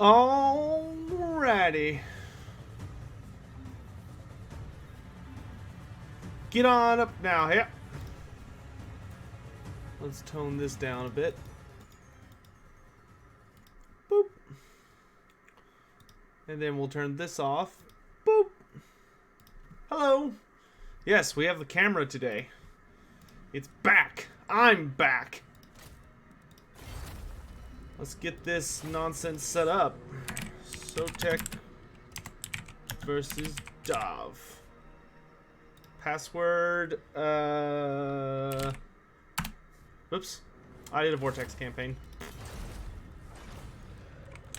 Alrighty. Get on up now. Yep. Let's tone this down a bit. Boop. And then we'll turn this off. Boop. Hello. Yes, we have the camera today. It's back. I'm back. Let's get this nonsense set up. Sotek versus Dav. Password, Oops. I did a Vortex campaign.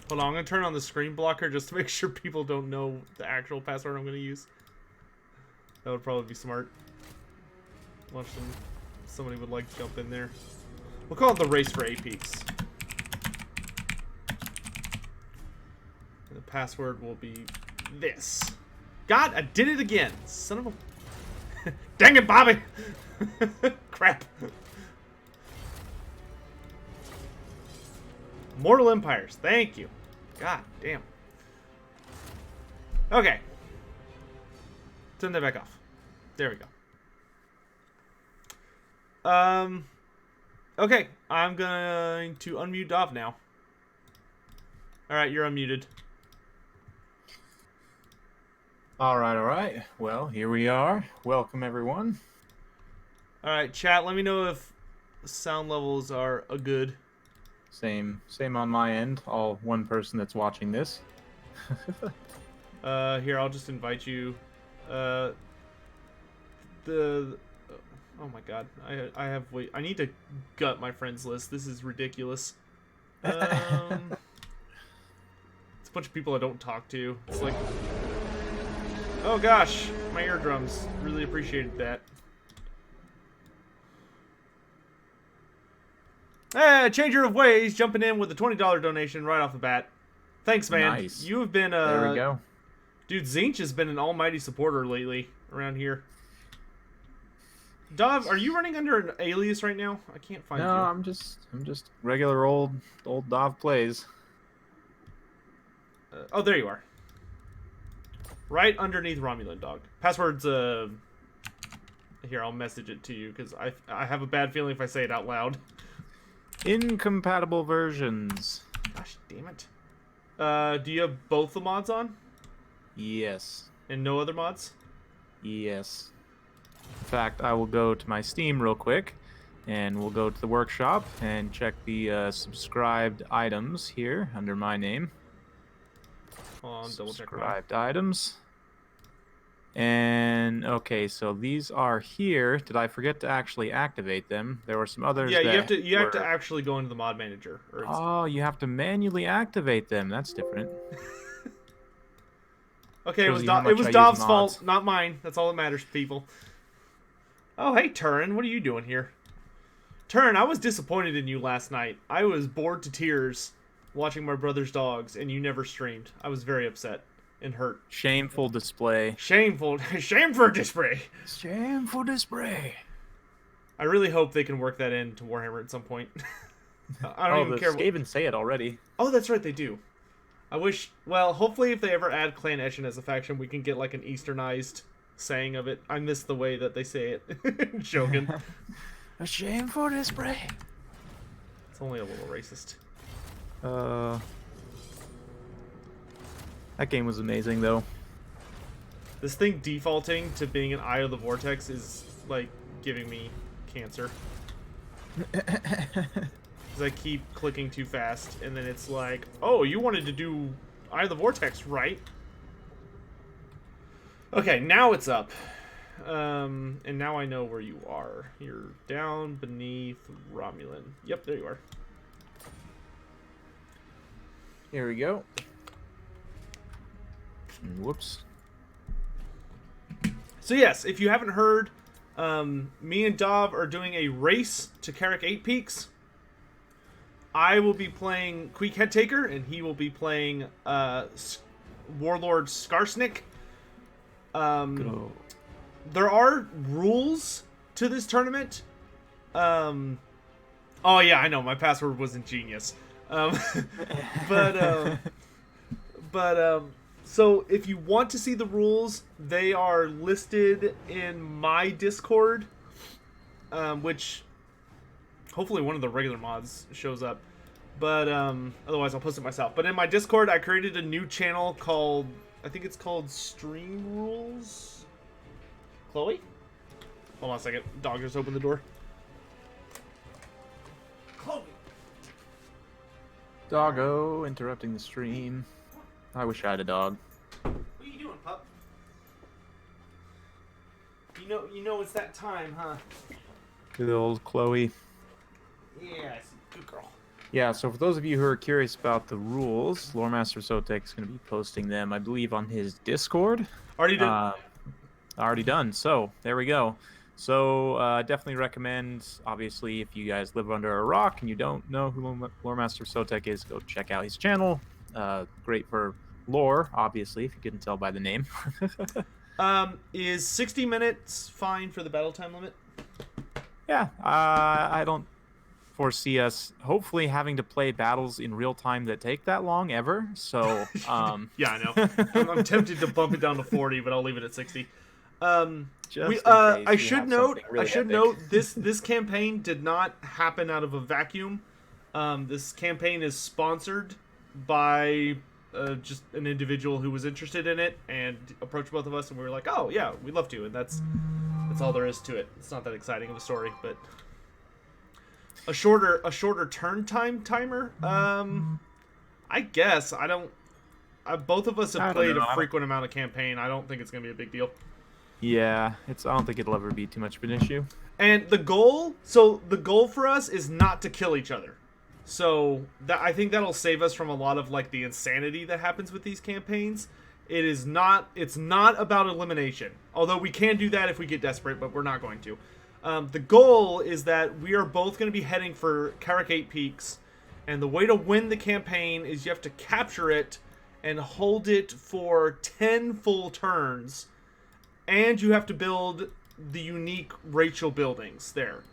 Hold on, I'm gonna turn on the screen blocker just to make sure people don't know the actual password I'm gonna use. That would probably be smart. Watch somebody would like to jump in there. We'll call it the race for 8 peaks. And the password will be this. God, I did it again. Son of a... Dang it, Bobby! Crap. Mortal Empires. Thank you. God damn. Okay. Turn that back off. There we go. Okay. I'm going to unmute Dav now. Alright, you're unmuted. Alright. Well, here we are. Welcome, everyone. Alright, chat, let me know if sound levels are good. Same on my end. All one person that's watching this. Here, I'll just invite you. Oh my god. I need to gut my friends list. This is ridiculous. It's a bunch of people I don't talk to. It's like... Oh gosh, my eardrums. Really appreciated that. Changer of Ways jumping in with a $20 donation right off the bat. Thanks, man. Nice. You have been There we go. Dude, Zinch has been an almighty supporter lately around here. Dov, are you running under an alias right now? I can't find you. No, I'm just regular old Dahvplays. Oh, there you are. Right underneath Romulan Dog. Password's here, I'll message it to you because I have a bad feeling if I say it out loud. Incompatible versions. Gosh damn it. Do you have both the mods on? Yes. And no other mods? Yes. In fact, I will go to my Steam real quick, and we'll go to the workshop and check the subscribed items here under my name. Hold on, double check. Subscribed items. And okay, so these are here. Did I forget to actually activate them? There were some others. Yeah, that you have to actually go into the mod manager. Or Oh, you have to manually activate them. That's different. Okay, it was Shows you how much I use Dov's mods. fault, not mine. That's all that matters, people. Oh, hey, Turin, what are you doing here? Turin, I was disappointed in you last night. I was bored to tears watching my brother's dogs, and you never streamed. I was very upset and hurt. Shameful display. Shameful display. Shameful display. I really hope they can work that into Warhammer at some point. I don't even care. They even say it already. Oh, that's right, they do. I wish... Well, hopefully if they ever add Clan Eshin as a faction, we can get like an Easternized saying of it. I miss the way that they say it. Joking. A shameful display. It's only a little racist. That game was amazing, though. This thing defaulting to being an Eye of the Vortex is, like, giving me cancer. Because I keep clicking too fast, and then it's like, oh, you wanted to do Eye of the Vortex, right? Okay, now it's up. And now I know where you are. You're down beneath Romulan. Yep, there you are. Here we go. Whoops. So yes, if you haven't heard, me and Dov are doing a race to Carrick 8 Peaks. I will be playing Queek Headtaker, and he will be playing Warlord Skarsnik. Go. There are rules to this tournament. Oh yeah, I know, my password wasn't genius. But But so if you want to see the rules, they are listed in my Discord, which hopefully one of the regular mods shows up. But otherwise, I'll post it myself. But in my Discord, I created a new channel called, I think it's called Stream Rules. Chloe? Hold on a second. Dog just opened the door. Chloe! Doggo interrupting the stream. I wish I had a dog. What are you doing, pup? You know it's that time, huh? Good old Chloe. Yes, good girl. Yeah, so for those of you who are curious about the rules, Loremaster Sotek is going to be posting them, I believe, on his Discord. Already done. Already done. So there we go. So definitely recommend, obviously, if you guys live under a rock and you don't know who Loremaster Sotek is, go check out his channel. Great for lore, obviously, if you couldn't tell by the name. Is 60 minutes fine for the battle time limit? Yeah, I don't foresee us hopefully having to play battles in real time that take that long ever. So yeah, I know. I'm tempted to bump it down to 40, but I'll leave it at 60. I should note this campaign did not happen out of a vacuum. This campaign is sponsored by just an individual who was interested in it and approached both of us, and we were like, oh yeah, we'd love to, and that's all there is to it. It's not that exciting of a story, but a shorter turn timer. I guess both of us have played a frequent amount of campaign. I don't think it's gonna be a big deal. Yeah, I don't think it'll ever be too much of an issue. And the goal for us is not to kill each other. So I think that'll save us from a lot of like the insanity that happens with these campaigns. It's not about elimination. Although we can do that if we get desperate, but we're not going to. The goal is that we are both going to be heading for Karakate Peaks, and the way to win the campaign is you have to capture it and hold it for 10 full turns, and you have to build the unique Rachel buildings there.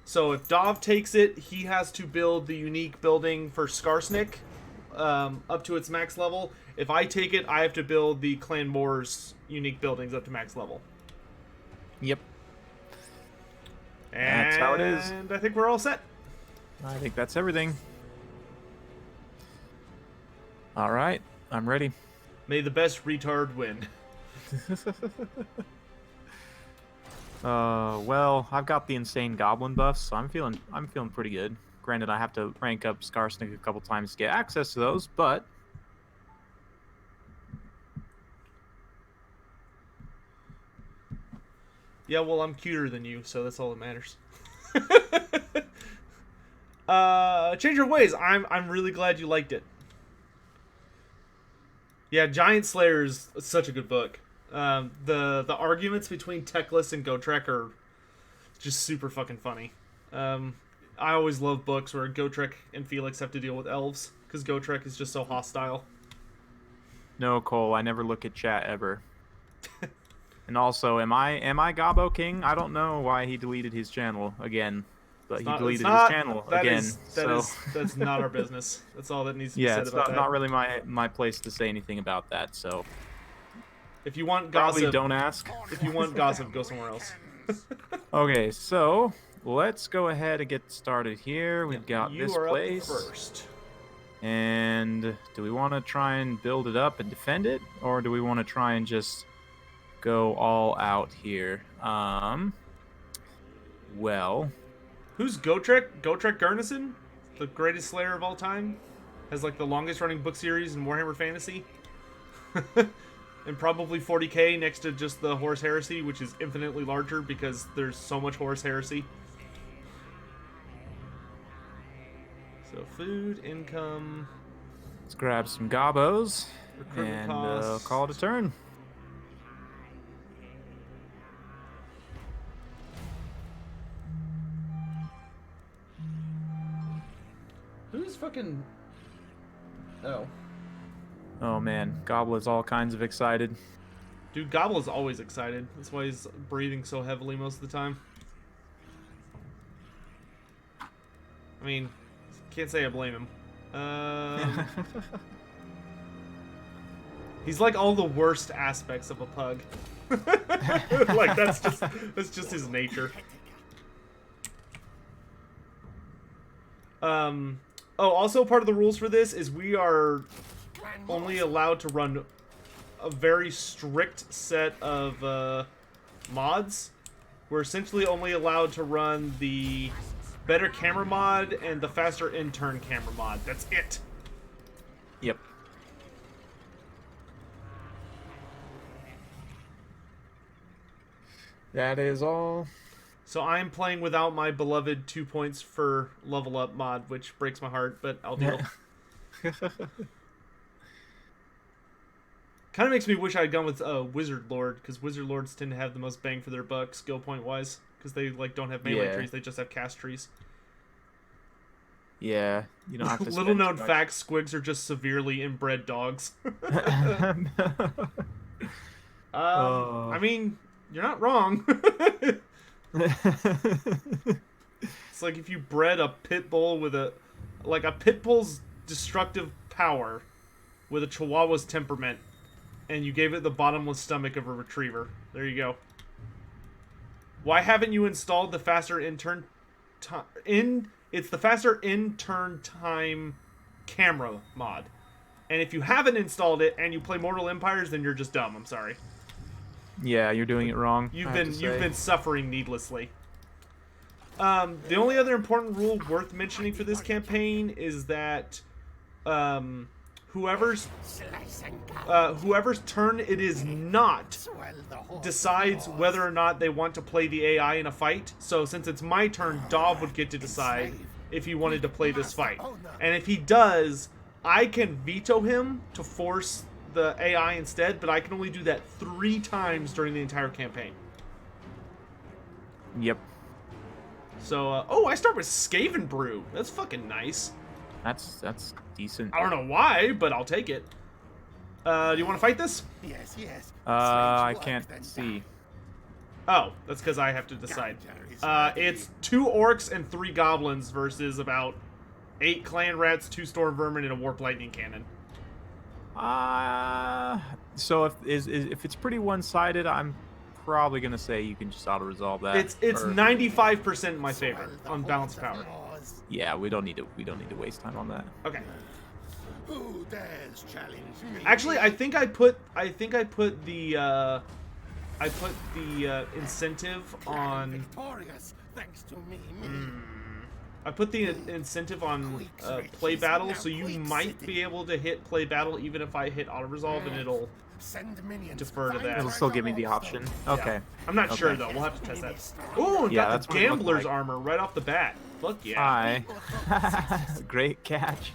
So if Dav takes it, he has to build the unique building for Skarsnik up to its max level. If I take it, I have to build the Clan Moore's unique buildings up to max level. Yep. And that's how it is. And I think we're all set. I think that's everything. All right, I'm ready. May the best retard win. Well, I've got the insane goblin buffs, so I'm feeling pretty good. Granted, I have to rank up Skarsnik a couple times to get access to those, but yeah, well, I'm cuter than you, so that's all that matters. Change Your Ways. I'm really glad you liked it. Yeah, Giant Slayer is such a good book. The arguments between Teclis and Gotrek are just super fucking funny. I always love books where Gotrek and Felix have to deal with elves, because Gotrek is just so hostile. no, Cole, I never look at chat ever. And also, am I Gobbo King? I don't know why he deleted his channel again, but he deleted his channel again. That's not our business. That's all that needs to be said about that. It's not really my place to say anything about that. So if you want probably gossip, don't ask. If you want gossip, go somewhere else. Okay, so let's go ahead and get started here. We've got you this are place. Up first. And do we want to try and build it up and defend it, or do we want to try and just go all out here? Well, who's Gotrek? Gotrek Garnison, the greatest Slayer of all time, has like the longest running book series in Warhammer Fantasy, and probably 40k next to just the Horus Heresy, which is infinitely larger because there's so much Horus Heresy. So food, income. Let's grab some gobbos Recruitment and call it a turn. Who's fucking... Oh. Oh man, Gobbler's all kinds of excited. Dude, Gobble's always excited. That's why he's breathing so heavily most of the time. I mean, can't say I blame him. He's like all the worst aspects of a pug. Like that's just his nature. Oh, also part of the rules for this is we are only allowed to run a very strict set of mods. We're essentially only allowed to run the better camera mod and the faster in-turn camera mod. That's it. Yep. That is all. So I'm playing without my beloved 2 points for level up mod, which breaks my heart, but I'll deal. Kind of makes me wish I had gone with Wizard Lord, because Wizard Lords tend to have the most bang for their buck skill point wise, because they like don't have melee trees, they just have cast trees. Yeah, you don't have to. Little known fact: squigs are just severely inbred dogs. I mean, you're not wrong. It's like if you bred a pit bull with a pit bull's destructive power with a chihuahua's temperament, and you gave it the bottomless stomach of a retriever. There you go. Why haven't you installed the faster in-turn time? It's the faster in-turn time camera mod. And if you haven't installed it and you play Mortal Empires, then you're just dumb. I'm sorry. Yeah, you're doing it wrong. You've been suffering needlessly. The only other important rule worth mentioning for this campaign is that whoever's turn it is not decides whether or not they want to play the AI in a fight. So since it's my turn, Dav would get to decide if he wanted to play this fight. And if he does, I can veto him to force the AI instead, but I can only do that 3 times during the entire campaign. Yep. So, oh, I start with Skaven Brew. That's fucking nice. That's decent. I don't know why, but I'll take it. Do you want to fight this? Yes, yes. I can't see. Oh, that's because I have to decide. It's 2 orcs and 3 goblins versus about 8 clan rats, 2 storm vermin, and a warp lightning cannon. So if it's pretty one-sided, I'm probably gonna say you can just auto-resolve that. It's 95% my favor on balance power. Yeah, we don't need to waste time on that. Okay. Who dares challenge me? Actually, I think I put the incentive on. Victorious, thanks to me. I put the incentive on play battle, so you might be able to hit play battle even if I hit auto resolve, and it'll defer to that. It'll still give me the option. Okay. I'm not sure though. We'll have to test that. Ooh, and got the gambler's armor right off the bat. Fuck yeah. Hi. Great catch.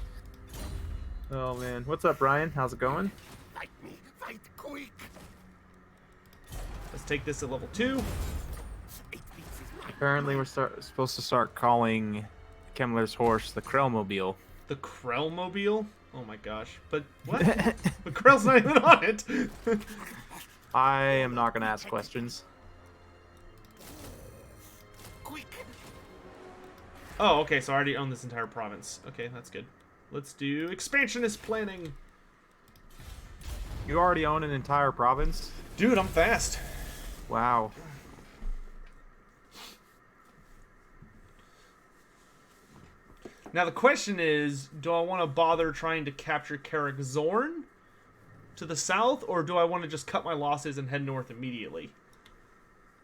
Oh man, what's up, Brian? How's it going? Fight me, fight quick. Let's take this at level 2. Apparently, we're supposed to start calling Kemmler's horse the Krellmobile. The Krellmobile? Oh my gosh. But what? The Krell's not even on it. I am not going to ask questions. Quick. Oh, okay, so I already own this entire province. Okay, that's good. Let's do expansionist planning. You already own an entire province? Dude, I'm fast. Wow. Now the question is, do I want to bother trying to capture Carrick Zorn to the south, or do I want to just cut my losses and head north immediately?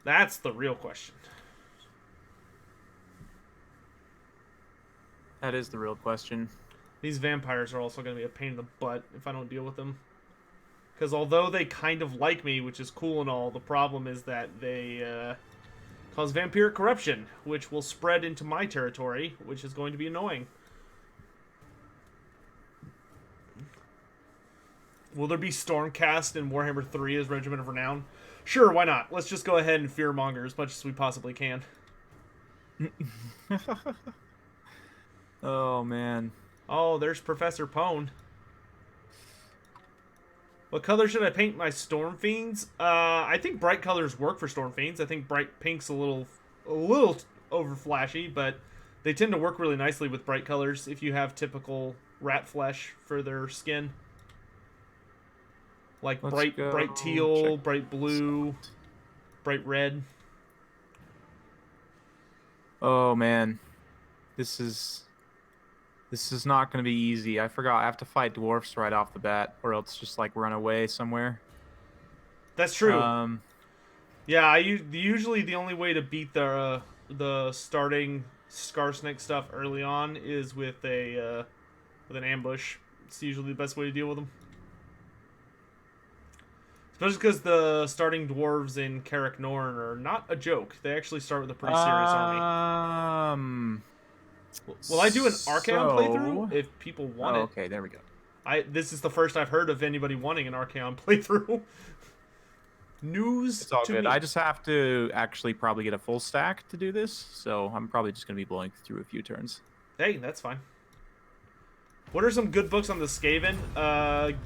That's the real question. That is the real question. These vampires are also going to be a pain in the butt if I don't deal with them. Because although they kind of like me, which is cool and all, the problem is that they cause vampiric corruption, which will spread into my territory, which is going to be annoying. Will there be Stormcast in Warhammer 3 as Regiment of Renown? Sure, why not? Let's just go ahead and fearmonger as much as we possibly can. Oh, man. Oh, there's Professor Pone. What color should I paint my Storm Fiends? I think bright colors work for Storm Fiends. I think bright pink's a little over flashy, but they tend to work really nicely with bright colors if you have typical rat flesh for their skin. Like Let's bright go teal, check bright blue, this out. bright red. Oh man, this is not going to be easy. I forgot I have to fight dwarfs right off the bat, or else just like run away somewhere. That's true. Um, Yeah, usually the only way to beat the starting Scarsnake stuff early on is with with an ambush. It's usually the best way to deal with them. Especially because the starting dwarves in Karak Norn are not a joke. They actually start with a pretty serious army. Will I do an Archaon playthrough if people want it? Okay, there we go. This is the first I've heard of anybody wanting an Archaon playthrough. News It's all to good. me. I just have to actually probably get a full stack to do this, so I'm probably just going to be blowing through a few turns. Hey, that's fine. What are some good books on the Skaven?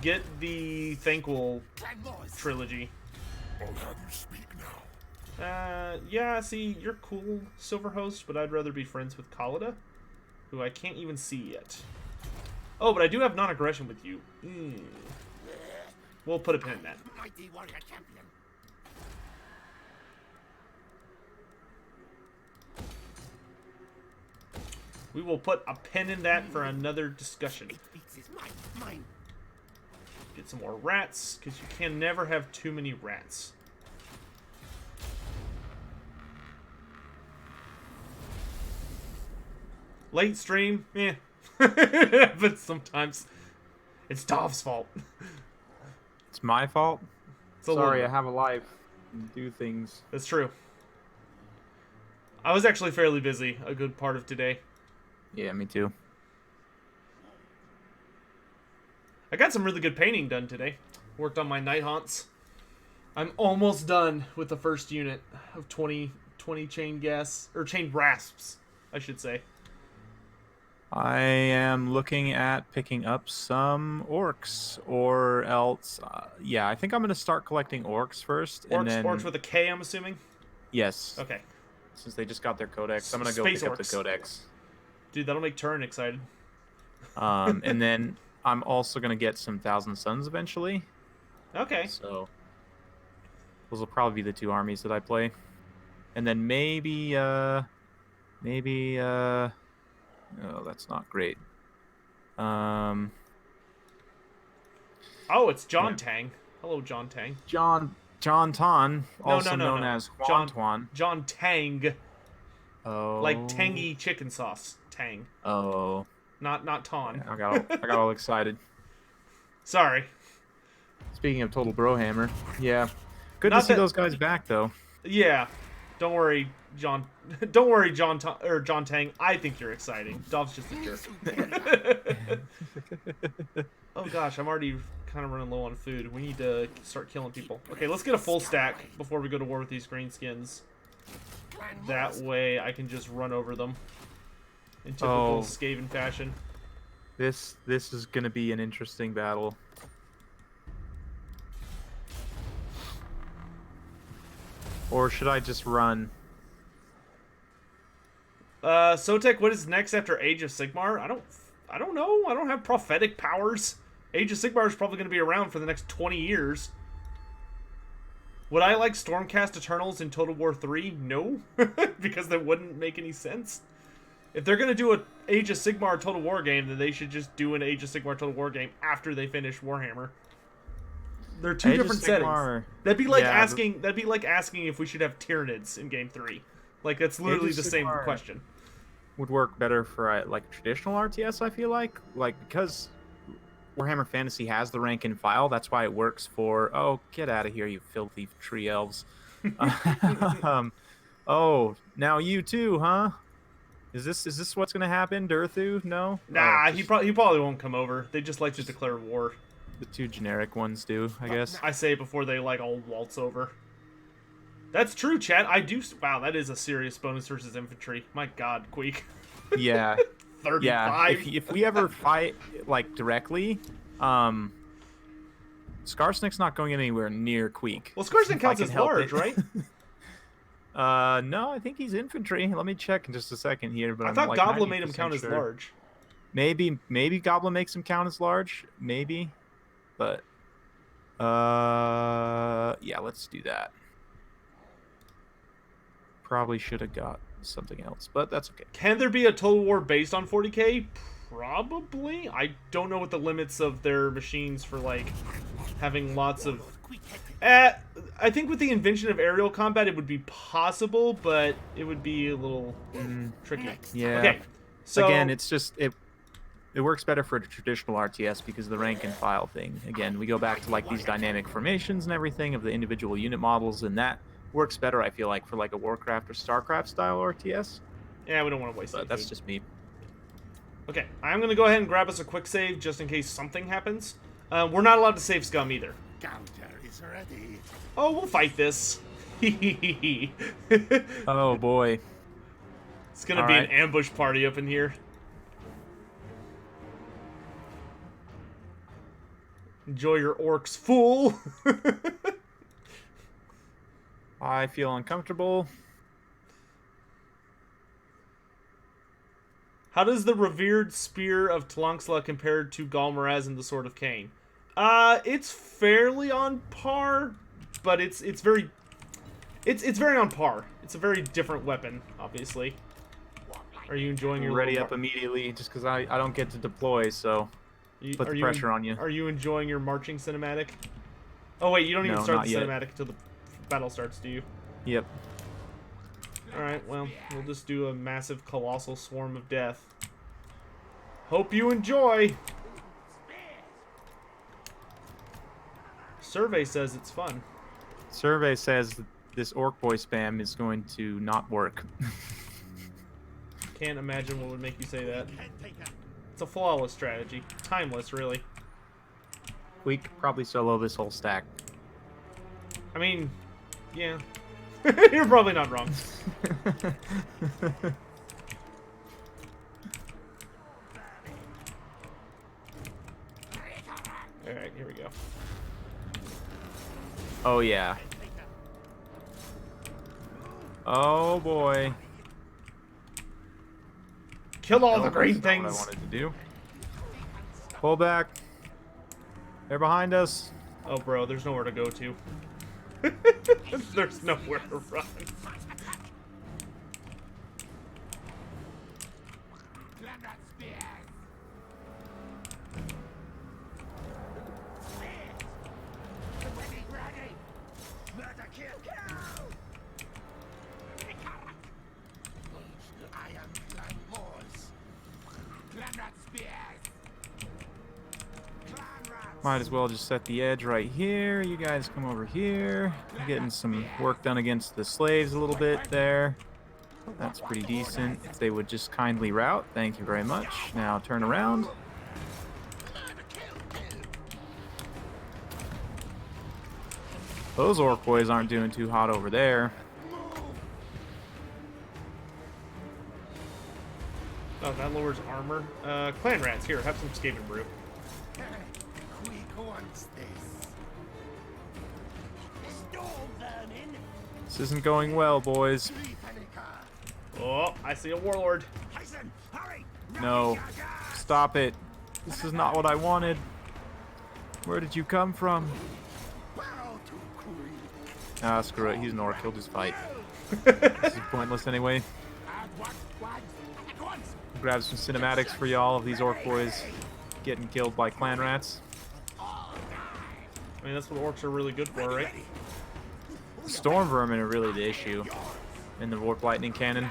Get the Thankful trilogy. I'll have you speak now. Yeah, see, you're cool, Silverhost, but I'd rather be friends with Khalida, who I can't even see yet. Oh, but I do have non-aggression with you. We'll put a pin in that. Mighty warrior champion. We will put a pin in that for another discussion. It beats his mind. Mine. Get some more rats, because you can never have too many rats. Late stream, eh. But sometimes it's Dov's fault. It's my fault. It's a Sorry, I little- have a life and do things. That's true. I was actually fairly busy a good part of today. Yeah, me too. I got some really good painting done today. Worked on my night haunts. I'm almost done with the first unit of 20 chain gas, or chain rasps, I should say. I am looking at picking up some orcs, or else, yeah, I think I'm going to start collecting orcs first, and then... Orcs with a K, I'm assuming? Yes. Okay. Since they just got their codex, I'm going to go Space pick up the orcs. codex. Dude, that'll make Turin excited. And then I'm also going to get some Thousand Suns eventually. Okay. So those will probably be the two armies that I play. And then maybe, oh, that's not great. Oh, it's John Yeah. Tang. Hello, John Tang. John Ton, also known no. as Huan Tuan. John Tang. Oh. Like tangy chicken sauce. Tang. Oh. Not Ton. I got all excited. Sorry. Speaking of Total Brohammer, yeah. Good Not to see that- those guys back, though. Yeah. Don't worry, John. Don't worry, John Tang. I think you're exciting. Dov's just a jerk. Oh gosh, I'm already kind of running low on food. We need to start killing people. Okay, let's get a full stack before we go to war with these greenskins. That way I can just run over them in typical Oh. Skaven fashion. This is gonna be an interesting battle. Or should I just run? Sotek, what is next after Age of Sigmar? I don't know. I don't have prophetic powers. Age of Sigmar is probably going to be around for the next 20 years. Would I like Stormcast Eternals in Total War 3? No, because that wouldn't make any sense. If they're going to do an Age of Sigmar Total War game, then they should just do an Age of Sigmar Total War game after they finish Warhammer. They're two Age of different Sigmar- settings. That'd be like yeah, asking. That'd be like asking if we should have Tyranids in Game 3. Like that's literally of the same Sigmar- question. Would work better for like traditional RTS. I feel like because Warhammer Fantasy has the rank and file. That's why it works for. Oh, get out of here, you filthy tree elves! Oh, now you too, huh? Is this what's gonna happen, Durthu? No. Nah, Oh, he probably won't come over. They just like to declare war. the two generic ones do, I guess. I say before they like all waltz over. That's true, chat. I do. Wow, that is a serious bonus versus infantry. My God, Queek. Yeah. 35. Yeah, if we ever fight like directly, Skarsnik's not going anywhere near Queek. Well, Skarsnik If I counts can as help large, it. right? No, I think he's infantry. Let me check in just a second here. But I I'm thought like Goblin made him 90% count as sure. large. Maybe Goblin makes him count as large. Maybe, but Yeah, let's do that. Probably should have got something else, but that's okay. Can there be a Total War based on 40k? Probably. I don't know what the limits of their machines for, like, having lots of... I think with the invention of aerial combat, it would be possible, but it would be a little tricky. Yeah. Okay, so... Again, it's just... It works better for a traditional RTS because of the rank and file thing. Again, we go back to, like, these dynamic formations and everything of the individual unit models, and that works better, I feel like, for, like, a Warcraft or Starcraft style RTS. Yeah, we don't want to waste it. But that's just me. Okay, I'm going to go ahead and grab us a quick save just in case something happens. We're not allowed to save scum either. Counter is ready. Oh, we'll fight this. Oh, boy. It's going to be an ambush party up in here. Enjoy your orcs, fool. I feel uncomfortable. How does the revered spear of Tlanxla compare to Galmaraz and the Sword of Cain? It's fairly on par, but it's very on par. It's a very different weapon, obviously. Are you enjoying your ready up immediately just because I don't get to deploy, so put the pressure on you. Are you enjoying your marching cinematic? Oh wait, you don't even start the cinematic until the battle starts, do you? Yep. Alright, well, we'll just do a massive colossal swarm of death. Hope you enjoy! Survey says it's fun. Survey says this orc boy spam is going to not work. Can't imagine what would make you say that. It's a flawless strategy. Timeless, really. We could probably solo this whole stack. I mean, yeah. You're probably not wrong. Alright, here we go. Oh, yeah. Oh, boy. Kill all the green things! That's what I wanted to do. Pull back. They're behind us. Oh, bro, there's nowhere to go to. There's nowhere to run. Might as well just set the edge right here. You guys come over here. Getting some work done against the slaves a little bit there. That's pretty decent. If they would just kindly route. Thank you very much. Now turn around. Those orc boys aren't doing too hot over there. Oh, that lowers armor. Clan rats, here, have some Skaven brew. This isn't going well, boys. Oh, I see a warlord. No. Stop it. This is not what I wanted. Where did you come from? Ah, screw it. He's an orc. He'll just fight. This is pointless anyway. Grab some cinematics for y'all of these orc boys getting killed by clan rats. I mean, that's what orcs are really good for, right? Storm vermin are really the issue in the warp lightning cannon.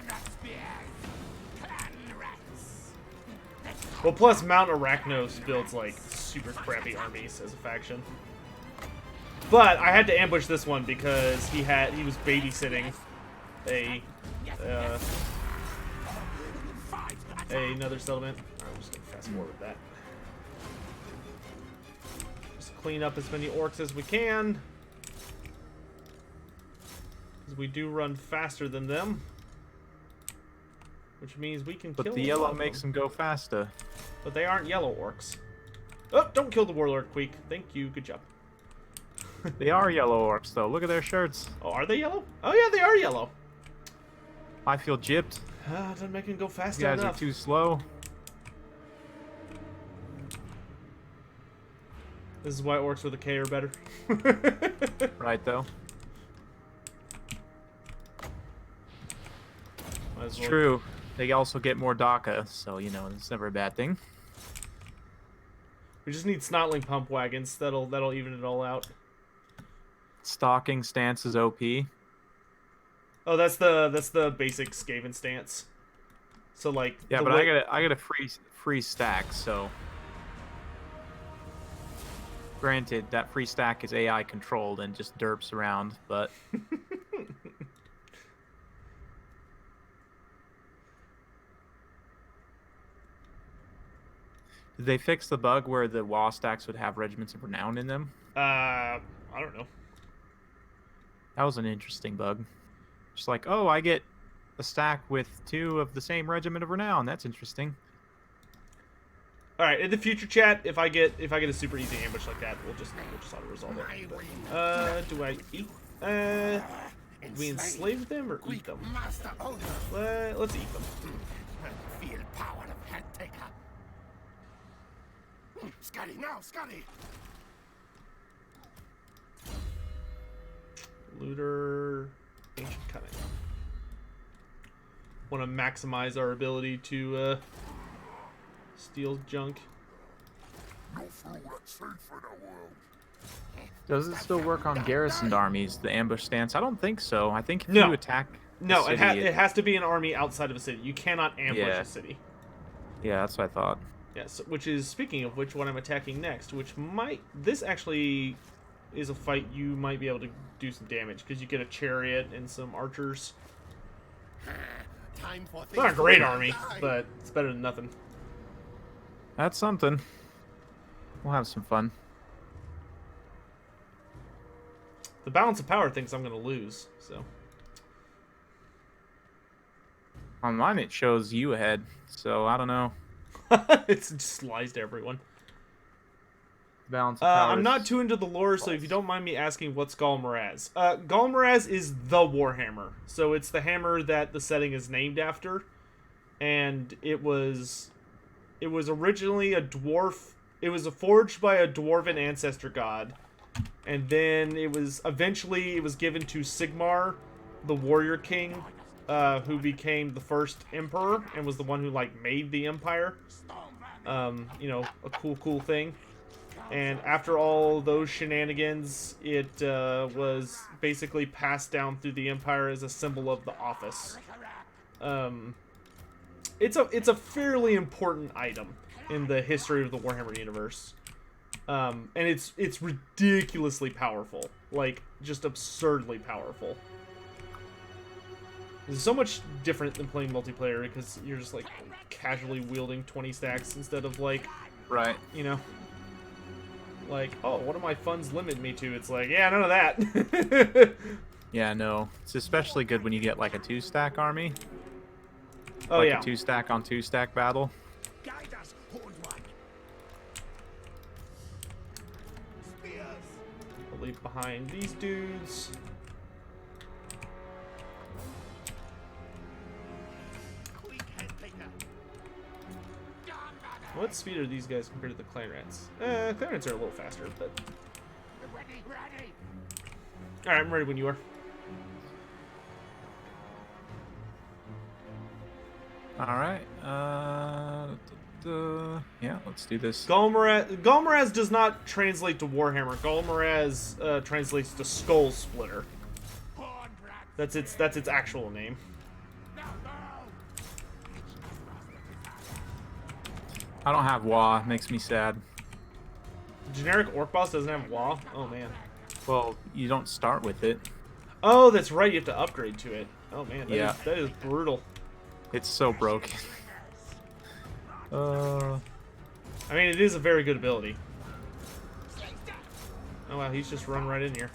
Well, plus Mount Arachnos builds like super crappy armies as a faction. But I had to ambush this one because he was babysitting another settlement. Alright, I'm just gonna fast forward that. Just clean up as many orcs as we can. Because we do run faster than them. Which means we can kill them. But the yellow makes them go faster. But they aren't yellow orcs. Oh, don't kill the warlord, Queek. Thank you, good job. They are yellow orcs, though. Look at their shirts. Oh, are they yellow? Oh yeah, they are yellow. I feel gypped. Doesn't make them go fast You guys enough. are too slow. This is why orcs with a K are better. Right, though. It's true. They also get more DACA, so, you know, it's never a bad thing. We just need snotling pump wagons. That'll even it all out. Stalking stance is OP. Oh, that's the basic Skaven stance. So like yeah, but I got a free stack. So granted, that free stack is AI controlled and just derps around, but did they fix the bug where the WA stacks would have regiments of renown in them? I don't know. That was an interesting bug. Just like, oh, I get a stack with 2 of the same regiment of renown. That's interesting. All right, in the future, chat, if I get a super easy ambush like that, we'll just auto resolve it. But, do I eat? Do we enslave them or eat them? Let's eat them. Feel power of head taker. Scotty, now, Scotty. Looter, ancient cunning. Want to maximize our ability to steal junk. No fool that's safe in the world. Does it still work on garrisoned armies, the ambush stance? I don't think so. I think if No. you attack No, city, it has to be an army outside of a city. You cannot ambush a city. Yeah, that's what I thought. Yes, which is, speaking of which, what I'm attacking next, which might... This actually is a fight you might be able to do some damage, because you get a chariot and some archers. It's not a great army, but it's better than nothing. That's something. We'll have some fun. The balance of power thinks I'm going to lose, so... On mine, it shows you ahead, so I don't know. It just lies to everyone. Balance of power. I'm not too into the lore, so if you don't mind me asking, what's Galmaraz? Galmaraz is the Warhammer. So it's the hammer that the setting is named after. And it was originally a dwarf. It was forged by a dwarven ancestor god. And then it was given to Sigmar, the warrior king, who became the first emperor and was the one who like made the empire. You know, a cool thing. And after all those shenanigans, it was basically passed down through the empire as a symbol of the office. It's a fairly important item in the history of the Warhammer universe. And it's ridiculously powerful, like just absurdly powerful. It's so much different than playing multiplayer because you're just like casually wielding 20 stacks instead of like, right, you know, like, oh, what do my funds limit me to? It's like, yeah, none of that. Yeah, no. It's especially good when you get like a 2-stack army. Oh, like yeah. a 2-stack on 2-stack battle. I'll leave behind these dudes. What speed are these guys compared to the clan rats? Clan rats are a little faster, but... Alright, I'm ready when you are. Alright, yeah, let's do this. Galmaraz does not translate to Warhammer. Galmaraz translates to Skull Splitter. That's its actual name. I don't have WA, makes me sad. Generic orc boss doesn't have WA? Oh man. Well, you don't start with it. Oh, that's right, you have to upgrade to it. Oh man, Yeah. that is brutal. It's so broken. I mean, it is a very good ability. Oh wow, he's just run right in here.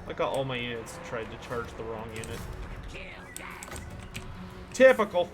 I got all my units tried to charge the wrong unit. Typical.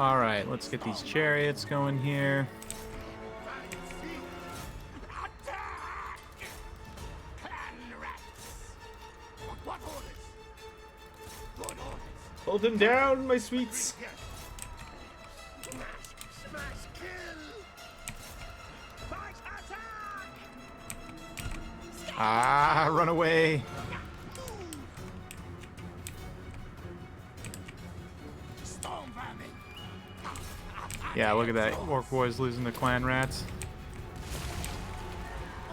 All right, let's get these chariots going here. Hold him down, my sweets. Ah, run away. Yeah, look at that. Orc boys losing the clan rats.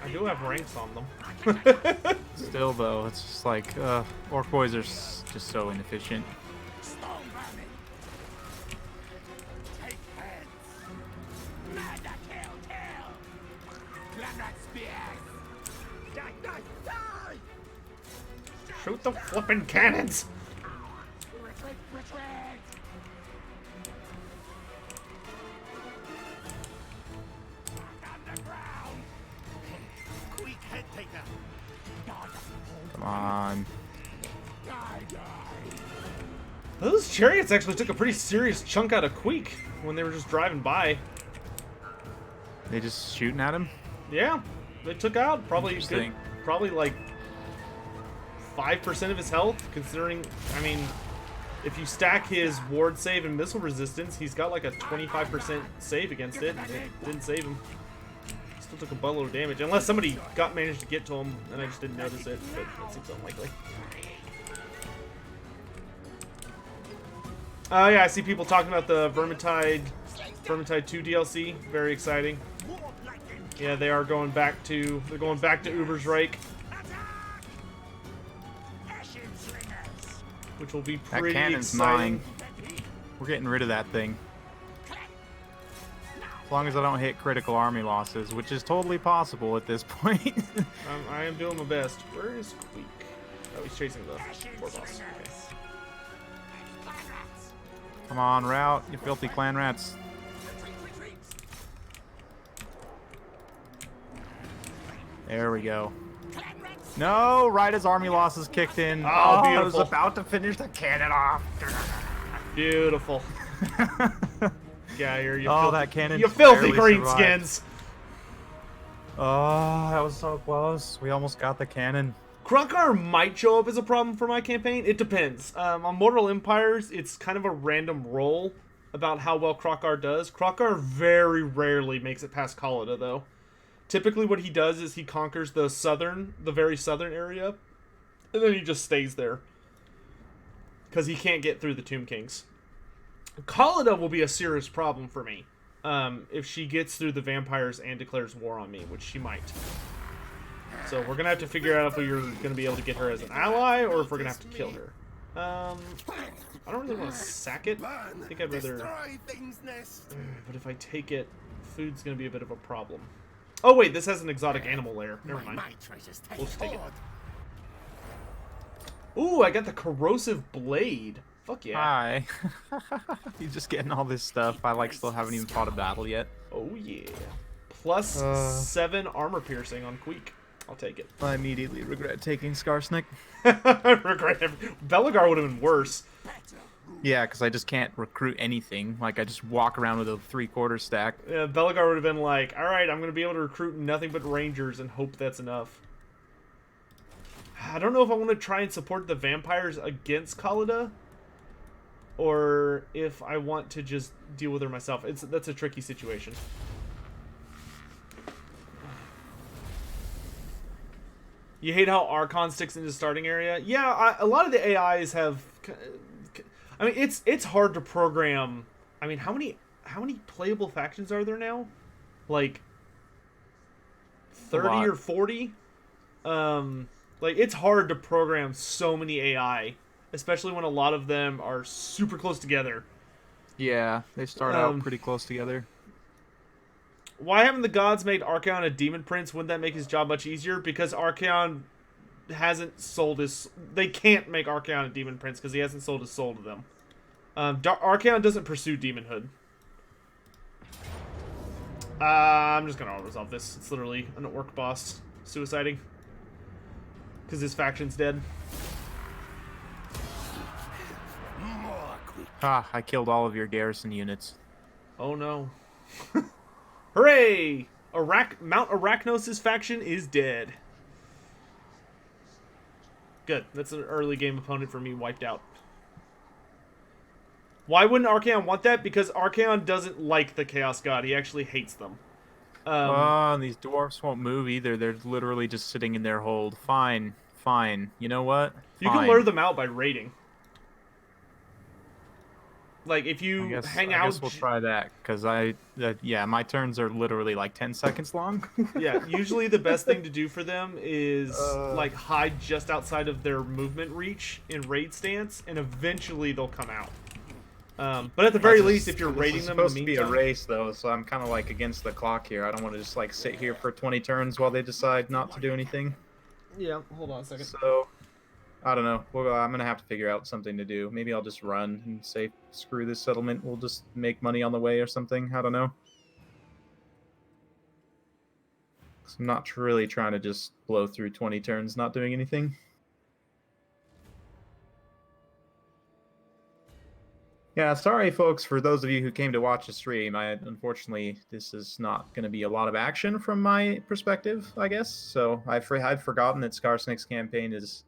I do have ranks on them. Still, though, it's just like, Orc boys are just so inefficient. Shoot the flippin' cannons! Come on. Those chariots actually took a pretty serious chunk out of Queek when they were just driving by. They just shooting at him? Yeah, they took out probably Interesting. probably like 5% of his health, considering, I mean, if you stack his ward save and missile resistance, he's got like a 25% save against it, and it didn't save him. Still took a buttload of damage, unless somebody managed to get to him, and I just didn't notice it, but that seems unlikely. Oh yeah, I see people talking about the Vermintide 2 DLC. Very exciting. Yeah, they are going back to Uber's Reich, which will be That pretty cannon's exciting. mine. We're getting rid of that thing. As long as I don't hit critical army losses, which is totally possible at this point. I am doing my best. Where is Queek? Oh, he's chasing the war boss. Okay. Come on, route, you filthy clan rats. There we go. No, right as army losses kicked in. Oh, I was beautiful. about to finish the cannon off. Beautiful. Yeah, you Oh, filthy, that cannon you filthy barely greenskins. survived. Oh, that was so close. We almost got the cannon. Krokar might show up as a problem for my campaign. It depends. On Mortal Empires, it's kind of a random roll about how well Krokar does. Krokar very rarely makes it past Khalida, though. Typically what he does is he conquers the very southern area, and then he just stays there. Because he can't get through the Tomb Kings. Khalida will be a serious problem for me. If she gets through the vampires and declares war on me, which she might. So we're gonna have to figure out if we're gonna be able to get her as an ally, or if we're gonna have to kill her. I don't really want to sack it. I think I'd rather... But if I take it, food's gonna be a bit of a problem. Oh wait, this has an exotic animal lair. Never mind. We'll just take it. Ooh, I got the corrosive blade. Fuck yeah. Hi. You're just getting all this stuff. I still haven't even fought a battle yet. Oh yeah. Plus 7 armor piercing on Queek. I'll take it. I immediately regret taking Skarsnik. Regret Belagar would have been worse. Yeah, because I just can't recruit anything. I just walk around with a 3/4 stack. Yeah, Belagar would have been like, alright, I'm going to be able to recruit nothing but rangers and hope that's enough. I don't know if I want to try and support the vampires against Khalida, or if I want to just deal with her myself. That's a tricky situation. You hate how Archon sticks into starting area? Yeah, a lot of the AIs have... I mean, it's hard to program. I mean, how many playable factions are there now? Like 30 or 40? Like, it's hard to program so many AI, especially when a lot of them are super close together. Yeah, they start out pretty close together. Why haven't the gods made Archaon a demon prince? Wouldn't that make his job much easier? Because Archaon hasn't sold his... They can't make Archaon a demon prince because he hasn't sold his soul to them. Archaon doesn't pursue demonhood. I'm just going to auto-resolve this. It's literally an orc boss suiciding. Because his faction's dead. More quick. Ah, I killed all of your garrison units. Oh no. Hooray! Mount Arachnos' faction is dead. Good. That's an early game opponent for me wiped out. Why wouldn't Archaon want that? Because Archaon doesn't like the Chaos God. He actually hates them. And these dwarfs won't move either. They're literally just sitting in their hold. Fine, fine. You know what? You can lure them out by raiding. Like, if you hang out... I guess we'll try that, because yeah, my turns are literally like 10 seconds long. Yeah, usually the best thing to do for them is, like, hide just outside of their movement reach in raid stance, and eventually they'll come out. But at the very least, if you're raiding them in the meantime... It's supposed to be a race, though, so I'm kind of, like, against the clock here. I don't want to just, like, sit here for 20 turns while they decide not to do anything. Yeah, hold on a second. So... I don't know. Well, I'm going to have to figure out something to do. Maybe I'll just run and say, screw this settlement. We'll just make money on the way or something. I don't know. I'm not really trying to just blow through 20 turns not doing anything. Yeah, sorry, folks, for those of you who came to watch the stream. Unfortunately, this is not going to be a lot of action from my perspective, I guess. So I'd forgotten that Skarsnik's campaign is...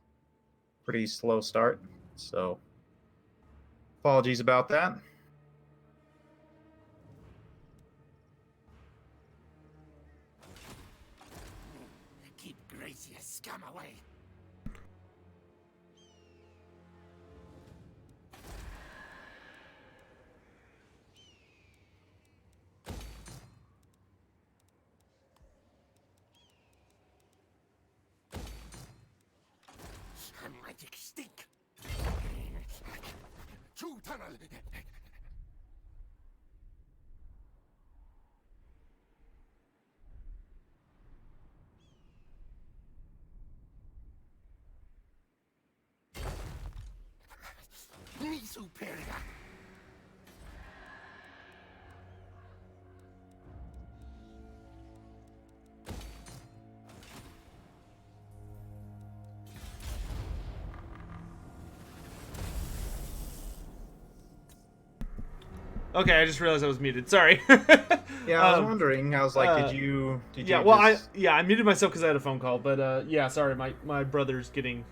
pretty slow start, so apologies about that. Keep Gracie scum away. Magic stink. True tunnel. Mi superior. Okay, I just realized I was muted. Sorry. Yeah, I was wondering. I was like, did you yeah, well, I muted myself because I had a phone call. But yeah, sorry, my brother's getting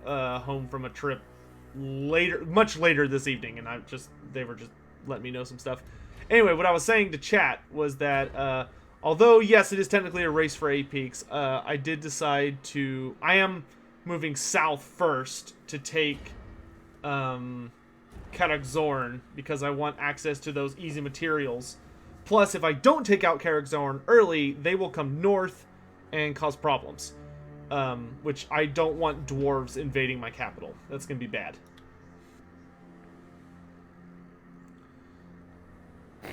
home from a trip much later this evening, and they were just letting me know some stuff. Anyway, what I was saying to chat was that although yes, it is technically a race for 8 peaks, I did decide to. I am moving south first to take Karak Zorn because I want access to those easy materials. Plus, if I don't take out Karak Zorn early, they will come north and cause problems. Which I don't want dwarves invading my capital. That's going to be bad. I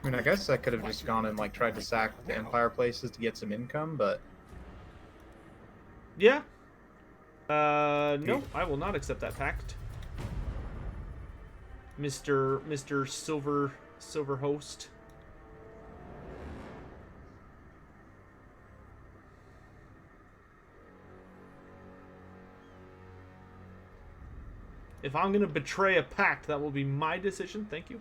mean, I guess I could have just gone and like tried to sack the Empire places to get some income, but yeah. No, I will not accept that pact. Mr. Silver Host. If I'm gonna betray a pact, that will be my decision. Thank you.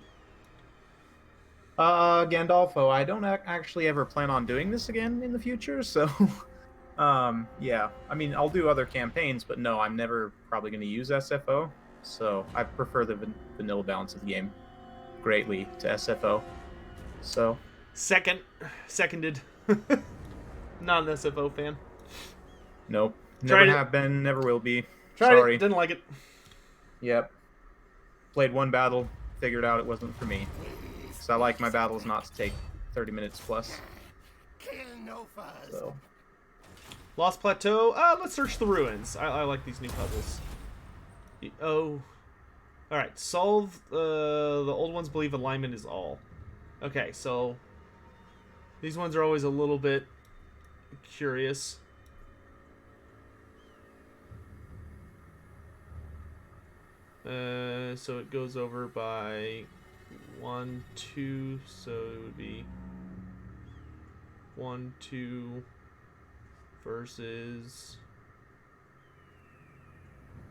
Gandalfo, I don't actually ever plan on doing this again in the future, so yeah. I mean, I'll do other campaigns, but no, I'm never probably going to use SFO, so I prefer the vanilla balance of the game greatly to SFO. So seconded. Not an SFO fan. Nope. Never have been, never will be. Sorry. Didn't like it. Yep. Played one battle, figured out it wasn't for me. Because I like my battles not to take 30 minutes plus. Kill no fuzz. So. Lost Plateau. Let's search the ruins. I like these new puzzles. Oh. Alright, solve the old ones believe alignment is all. Okay, so these ones are always a little bit curious. So it goes over by 1, 2, so it would be 1, 2 versus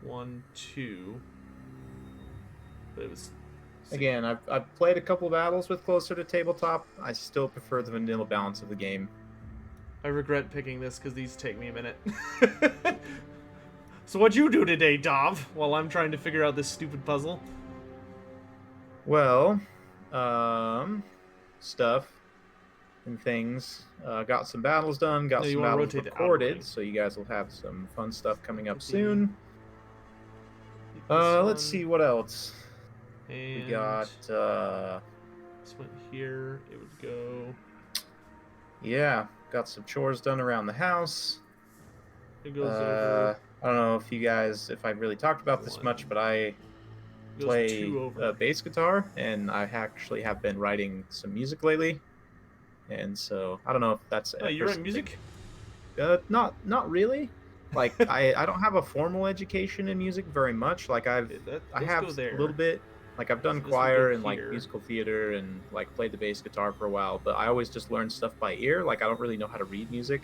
1, 2. But It was. Again, I've played a couple battles with closer to tabletop. I still prefer the vanilla balance of the game. I regret picking this because these take me a minute. So what'd you do today, Dav, while I'm trying to figure out this stupid puzzle? Well, stuff and things. Got some battles done, got No, you some wanna battles rotate it recorded, outward. so you guys will have some fun stuff coming up Okay. soon. Let's see what else. And We got, this went here. It would go. yeah, got some chores done around the house. It goes over. I don't know if I've really talked about this One. much, but I It goes play 2 over. bass guitar, and I actually have been writing some music lately. And so I don't know if that's. Oh, you write music? Not really. Like I don't have a formal education in music very much. Like I have a little bit. Like I've done So this would choir go and like here. musical theater and like played the bass guitar for a while, but I always just learned stuff by ear. Like I don't really know how to read music.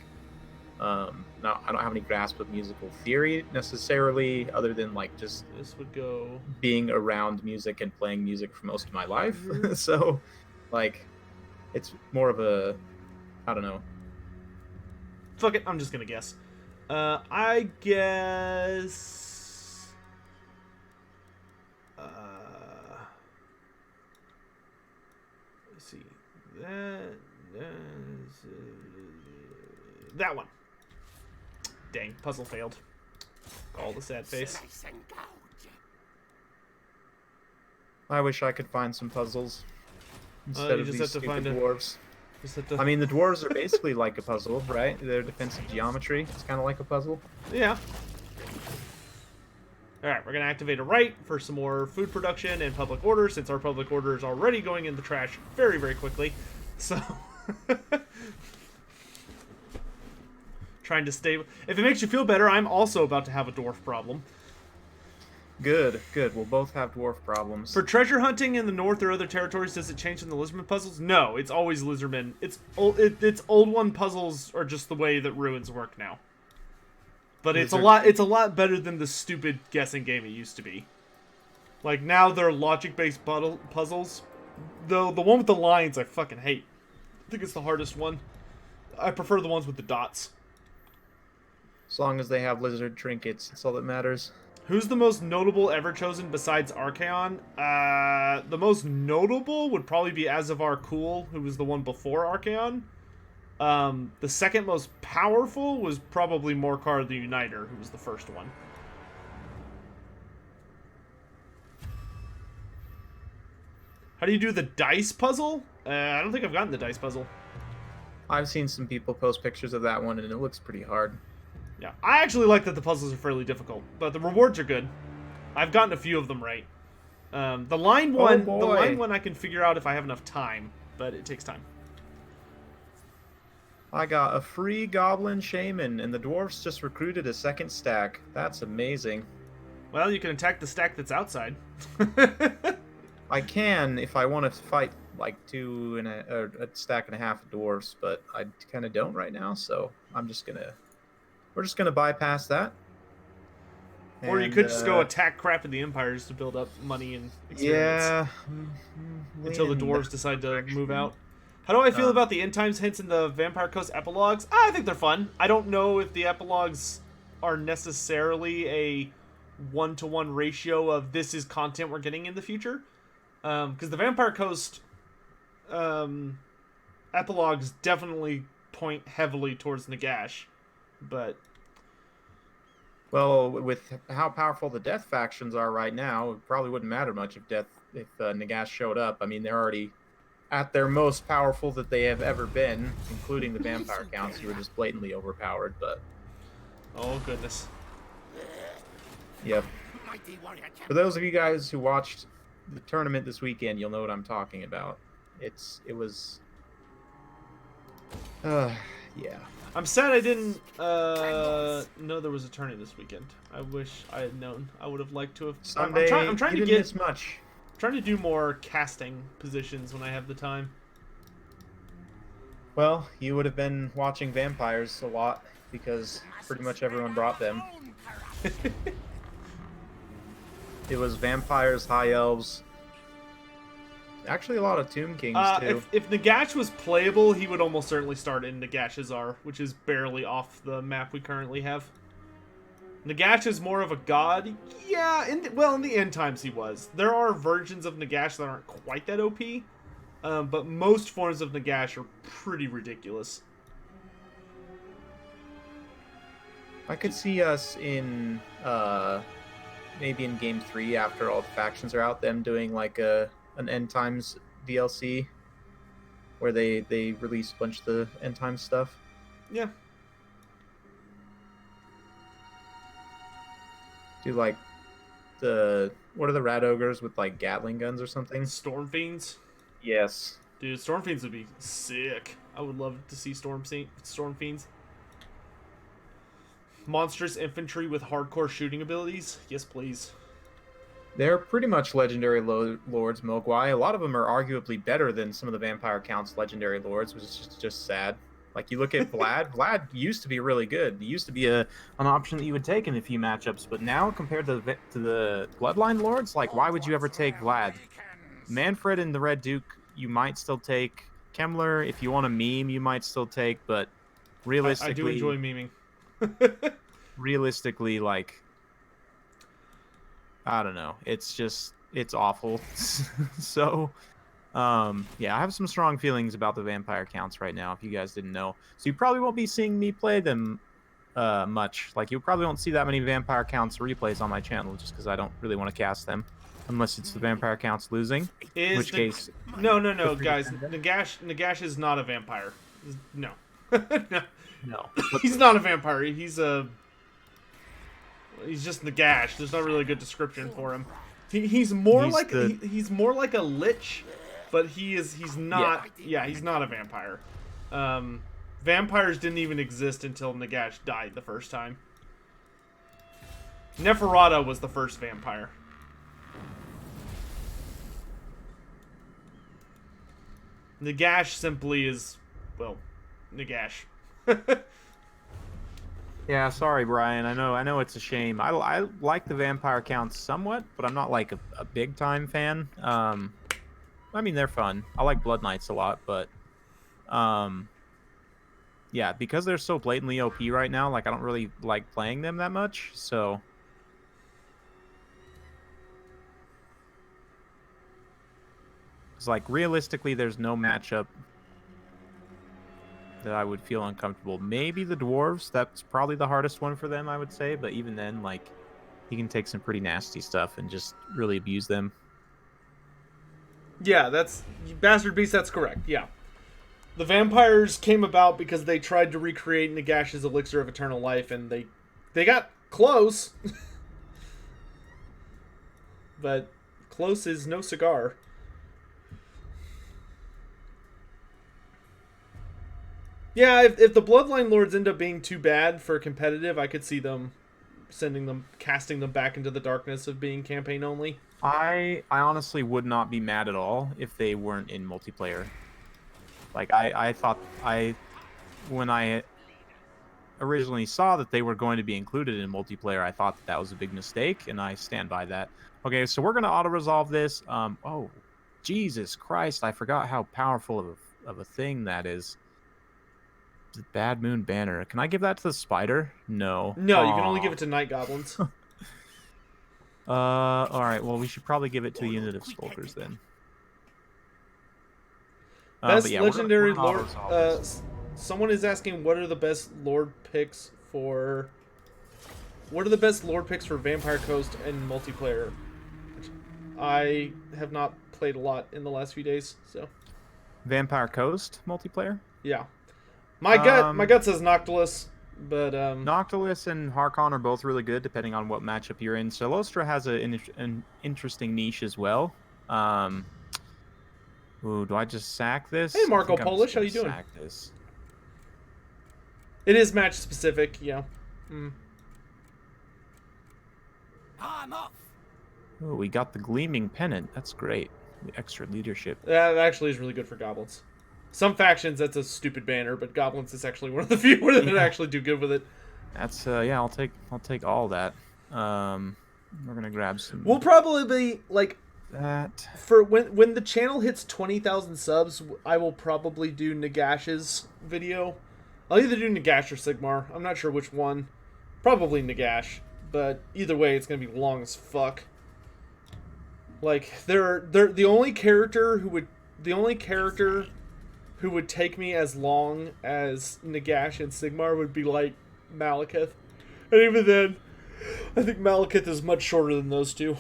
I don't have any grasp of musical theory necessarily, other than like just This would go. being around music and playing music for most of my life. Mhm. So, like, it's more of a, I don't know. Fuck it, I'm just gonna guess. I guess. Let's see. That one. Dang, puzzle failed. All the sad face. I wish I could find some puzzles instead you of just these have to stupid find a- dwarves. Just have to... I mean, the dwarves are basically like a puzzle, right? Their defensive geometry is kind of like a puzzle. Yeah. Alright, we're going to activate a right for some more food production and public order, since our public order is already going in the trash very, very quickly. So... Trying to stay... If it makes you feel better, I'm also about to have a dwarf problem. Good, good. We'll both have dwarf problems. For treasure hunting in the north or other territories, does it change in the Lizardman puzzles? No, it's always Lizardman. It's old one puzzles are just the way that ruins work now. But it's a lot better than the stupid guessing game it used to be. Like now they're logic-based puzzles. Though the one with the lines I fucking hate. I think it's the hardest one. I prefer the ones with the dots. As long as they have lizard trinkets, that's all that matters. Who's the most notable ever chosen besides Archaon? The most notable would probably be Azavar Cool, who was the one before Archaon. The second most powerful was probably Morkar the Uniter, who was the first one. How do you do the dice puzzle? I don't think I've gotten the dice puzzle. I've seen some people post pictures of that one, and it looks pretty hard. Yeah, I actually like that the puzzles are fairly difficult, but the rewards are good. I've gotten a few of them right. The line one I can figure out if I have enough time, but it takes time. I got a free goblin shaman, and the dwarves just recruited a second stack. That's amazing. Well, you can attack the stack that's outside. I can if I want to fight like a stack and a half of dwarves, but I kind of don't right now, so we're just gonna bypass that. Or you could just go attack crap in the empires to build up money and experience. Yeah. Until the dwarves decide to move out. How do I feel about the end times hints in the Vampire Coast epilogues? I think they're fun. I don't know if the epilogues are necessarily a 1-to-1 ratio of this is content we're getting in the future. Because the Vampire Coast epilogues definitely point heavily towards Nagash. But... Well, with how powerful the Death factions are right now, it probably wouldn't matter much if Nagash showed up. I mean, they're already at their most powerful that they have ever been, including the vampire counts, who are just blatantly overpowered. But oh goodness. Yep. For those of you guys who watched the tournament this weekend, you'll know what I'm talking about. It was. Yeah. I'm sad I didn't know there was a tourney this weekend. I wish I had known. I would have liked to have. Sunday, I'm trying you to didn't get miss much. trying to do more casting positions when I have the time. Well, you would have been watching vampires a lot because pretty much everyone brought them. It was vampires, high elves, Actually, a lot of Tomb Kings too. If Nagash was playable, he would almost certainly start in Nagashazar, which is barely off the map we currently have. Nagash is more of a god. Yeah, in the end times he was. There are versions of Nagash that aren't quite that OP, but most forms of Nagash are pretty ridiculous. I could see us in maybe in Game 3 after all the factions are out, them doing like an End Times DLC where they release a bunch of the End Times stuff. Yeah. Do like what are the rat ogres with like Gatling guns or something? Storm Fiends? Yes. Dude, Storm Fiends would be sick. I would love to see Storm Fiends. Monstrous infantry with hardcore shooting abilities? Yes, please. They're pretty much legendary lords, Mogwai. A lot of them are arguably better than some of the Vampire Count's legendary lords, which is just sad. Like, you look at Vlad. Vlad used to be really good. He used to be an option that you would take in a few matchups, but now compared to the Bloodline lords, like, why would you ever take Vlad? Manfred and the Red Duke, you might still take. Kemmler, if you want a meme, you might still take, but realistically... I do enjoy memeing. Realistically, like, I don't know. It's awful. So, yeah, I have some strong feelings about the Vampire Counts right now, if you guys didn't know. So you probably won't be seeing me play them much. Like, you probably won't see that many Vampire Counts replays on my channel, just because I don't really want to cast them. Unless it's the Vampire Counts losing. In which case... No, guys. Nagash is not a vampire. No. No. He's not a vampire. He's just Nagash. There's not really a good description for him. He's more like a lich, but he's not. Yeah, he's not a vampire. Vampires didn't even exist until Nagash died the first time. Neferata was the first vampire. Nagash simply is, well, Nagash. Yeah, sorry, Brian. I know it's a shame. I like the Vampire Counts somewhat, but I'm not like a big time fan. I mean, they're fun. I like Blood Knights a lot, but yeah, because they're so blatantly OP right now, like, I don't really like playing them that much. So it's like, realistically, there's no matchup that I would feel uncomfortable. Maybe the dwarves. That's probably the hardest one for them, I would say. But even then, like, he can take some pretty nasty stuff and just really abuse them. Yeah, that's... Bastard Beast, that's correct, yeah. The vampires came about because they tried to recreate Nagash's elixir of eternal life, and they got close. But close is no cigar. Yeah, if the Bloodline Lords end up being too bad for competitive, I could see them casting them back into the darkness of being campaign only. I honestly would not be mad at all if they weren't in multiplayer. Like, I thought when I originally saw that they were going to be included in multiplayer, I thought that was a big mistake, and I stand by that. Okay, so we're gonna auto-resolve this. Oh, Jesus Christ! I forgot how powerful of a thing that is. The Bad Moon Banner. Can I give that to the spider? No. No, you can only give it to Night Goblins. Alright, well, we should probably give it to the unit of Skulkers then. Best yeah, legendary lord. Someone is asking, what are the best lord picks for... What are the best lord picks for Vampire Coast and multiplayer? I have not played a lot in the last few days, so... Vampire Coast multiplayer? Yeah. My gut says Noctilus, but Noctilus and Harkon are both really good, depending on what matchup you're in. Celostra has an interesting niche as well. Ooh, do I just sack this? Hey, Marco Polish, how you doing? Sack this. It is match specific, yeah. I'm off. Oh, we got the Gleaming Pennant. That's great. The extra leadership. That actually is really good for goblins. Some factions, that's a stupid banner, but goblins is actually one of the few that actually do good with it. That's yeah, I'll take all that. We're gonna grab some. We'll probably be like, that. For when the channel hits 20,000 subs, I will probably do Nagash's video. I'll either do Nagash or Sigmar. I'm not sure which one. Probably Nagash, but either way, it's gonna be long as fuck. Like they're the only character who would take me as long as Nagash and Sigmar would be like Malekith, and even then, I think Malekith is much shorter than those two.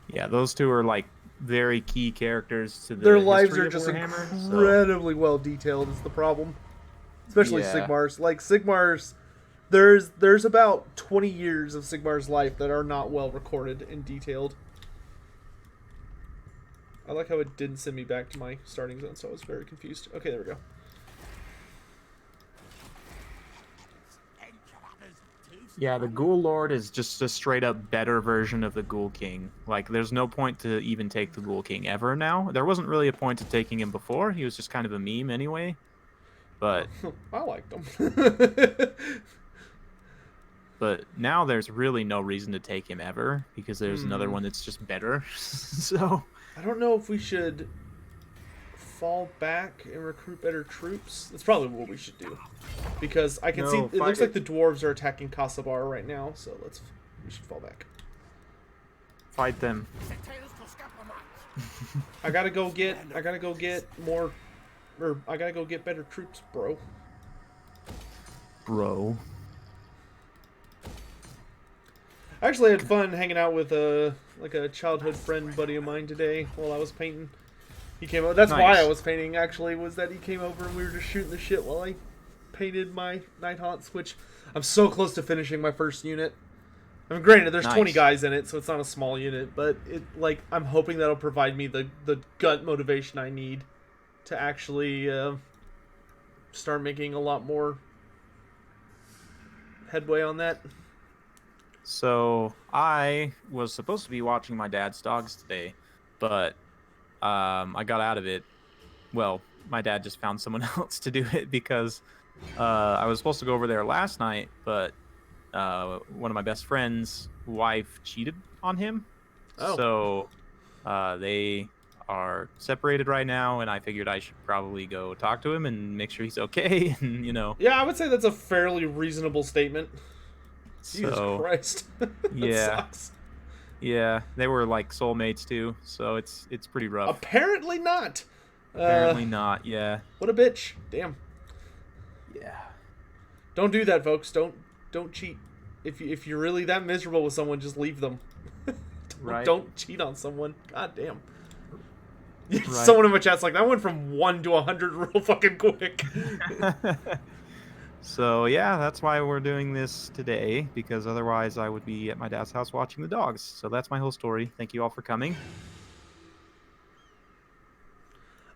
Yeah, those two are like very key characters to the Their lives history are of just Warhammer, so- incredibly well detailed. Is the problem, especially Yeah. Sigmar's. Like Sigmar's, there's about 20 years of Sigmar's life that are not well recorded and detailed. I like how it didn't send me back to my starting zone, so I was very confused. Okay, there we go. Yeah, the Ghoul Lord is just a straight up better version of the Ghoul King. Like, there's no point to even take the Ghoul King ever now. There wasn't really a point to taking him before. He was just kind of a meme anyway. But I liked them. but now there's really no reason to take him ever because there's another one that's just better. So I don't know if we should fall back and recruit better troops. That's probably what we should do, because I can see it looks like the dwarves are attacking Kasabar right now. So we should fall back. fight them. I gotta go get more, or I gotta go get better troops, bro. Bro. I actually had fun hanging out with a childhood friend buddy of mine today while I was painting. He came over. That's why Nice. I was painting, actually, was that he came over and we were just shooting the shit while I painted my Night Haunts, which I'm so close to finishing my first unit. I mean, granted, there's 20 Nice. guys in it, so it's not a small unit, but I'm hoping that'll provide me the gut motivation I need to actually start making a lot more headway on that. So I was supposed to be watching my dad's dogs today, but I got out of it. Well, my dad just found someone else to do it because I was supposed to go over there last night, but one of my best friend's wife cheated on him. Oh. So they are separated right now, and I figured I should probably go talk to him and make sure he's okay. And Yeah, I would say that's a fairly reasonable statement. Jesus so Christ. That yeah. sucks. yeah, they were like soulmates too. So it's pretty rough. Apparently not. Apparently not. Yeah. What a bitch. Damn. Yeah. Don't do that, folks. Don't cheat. If you're really that miserable with someone, just leave them. Right. Don't cheat on someone. God damn. Right. Someone in my chat's like, that went from 1 to 100 real fucking quick. So yeah, that's why we're doing this today, because otherwise I would be at my dad's house watching the dogs. So that's my whole story. Thank you all for coming.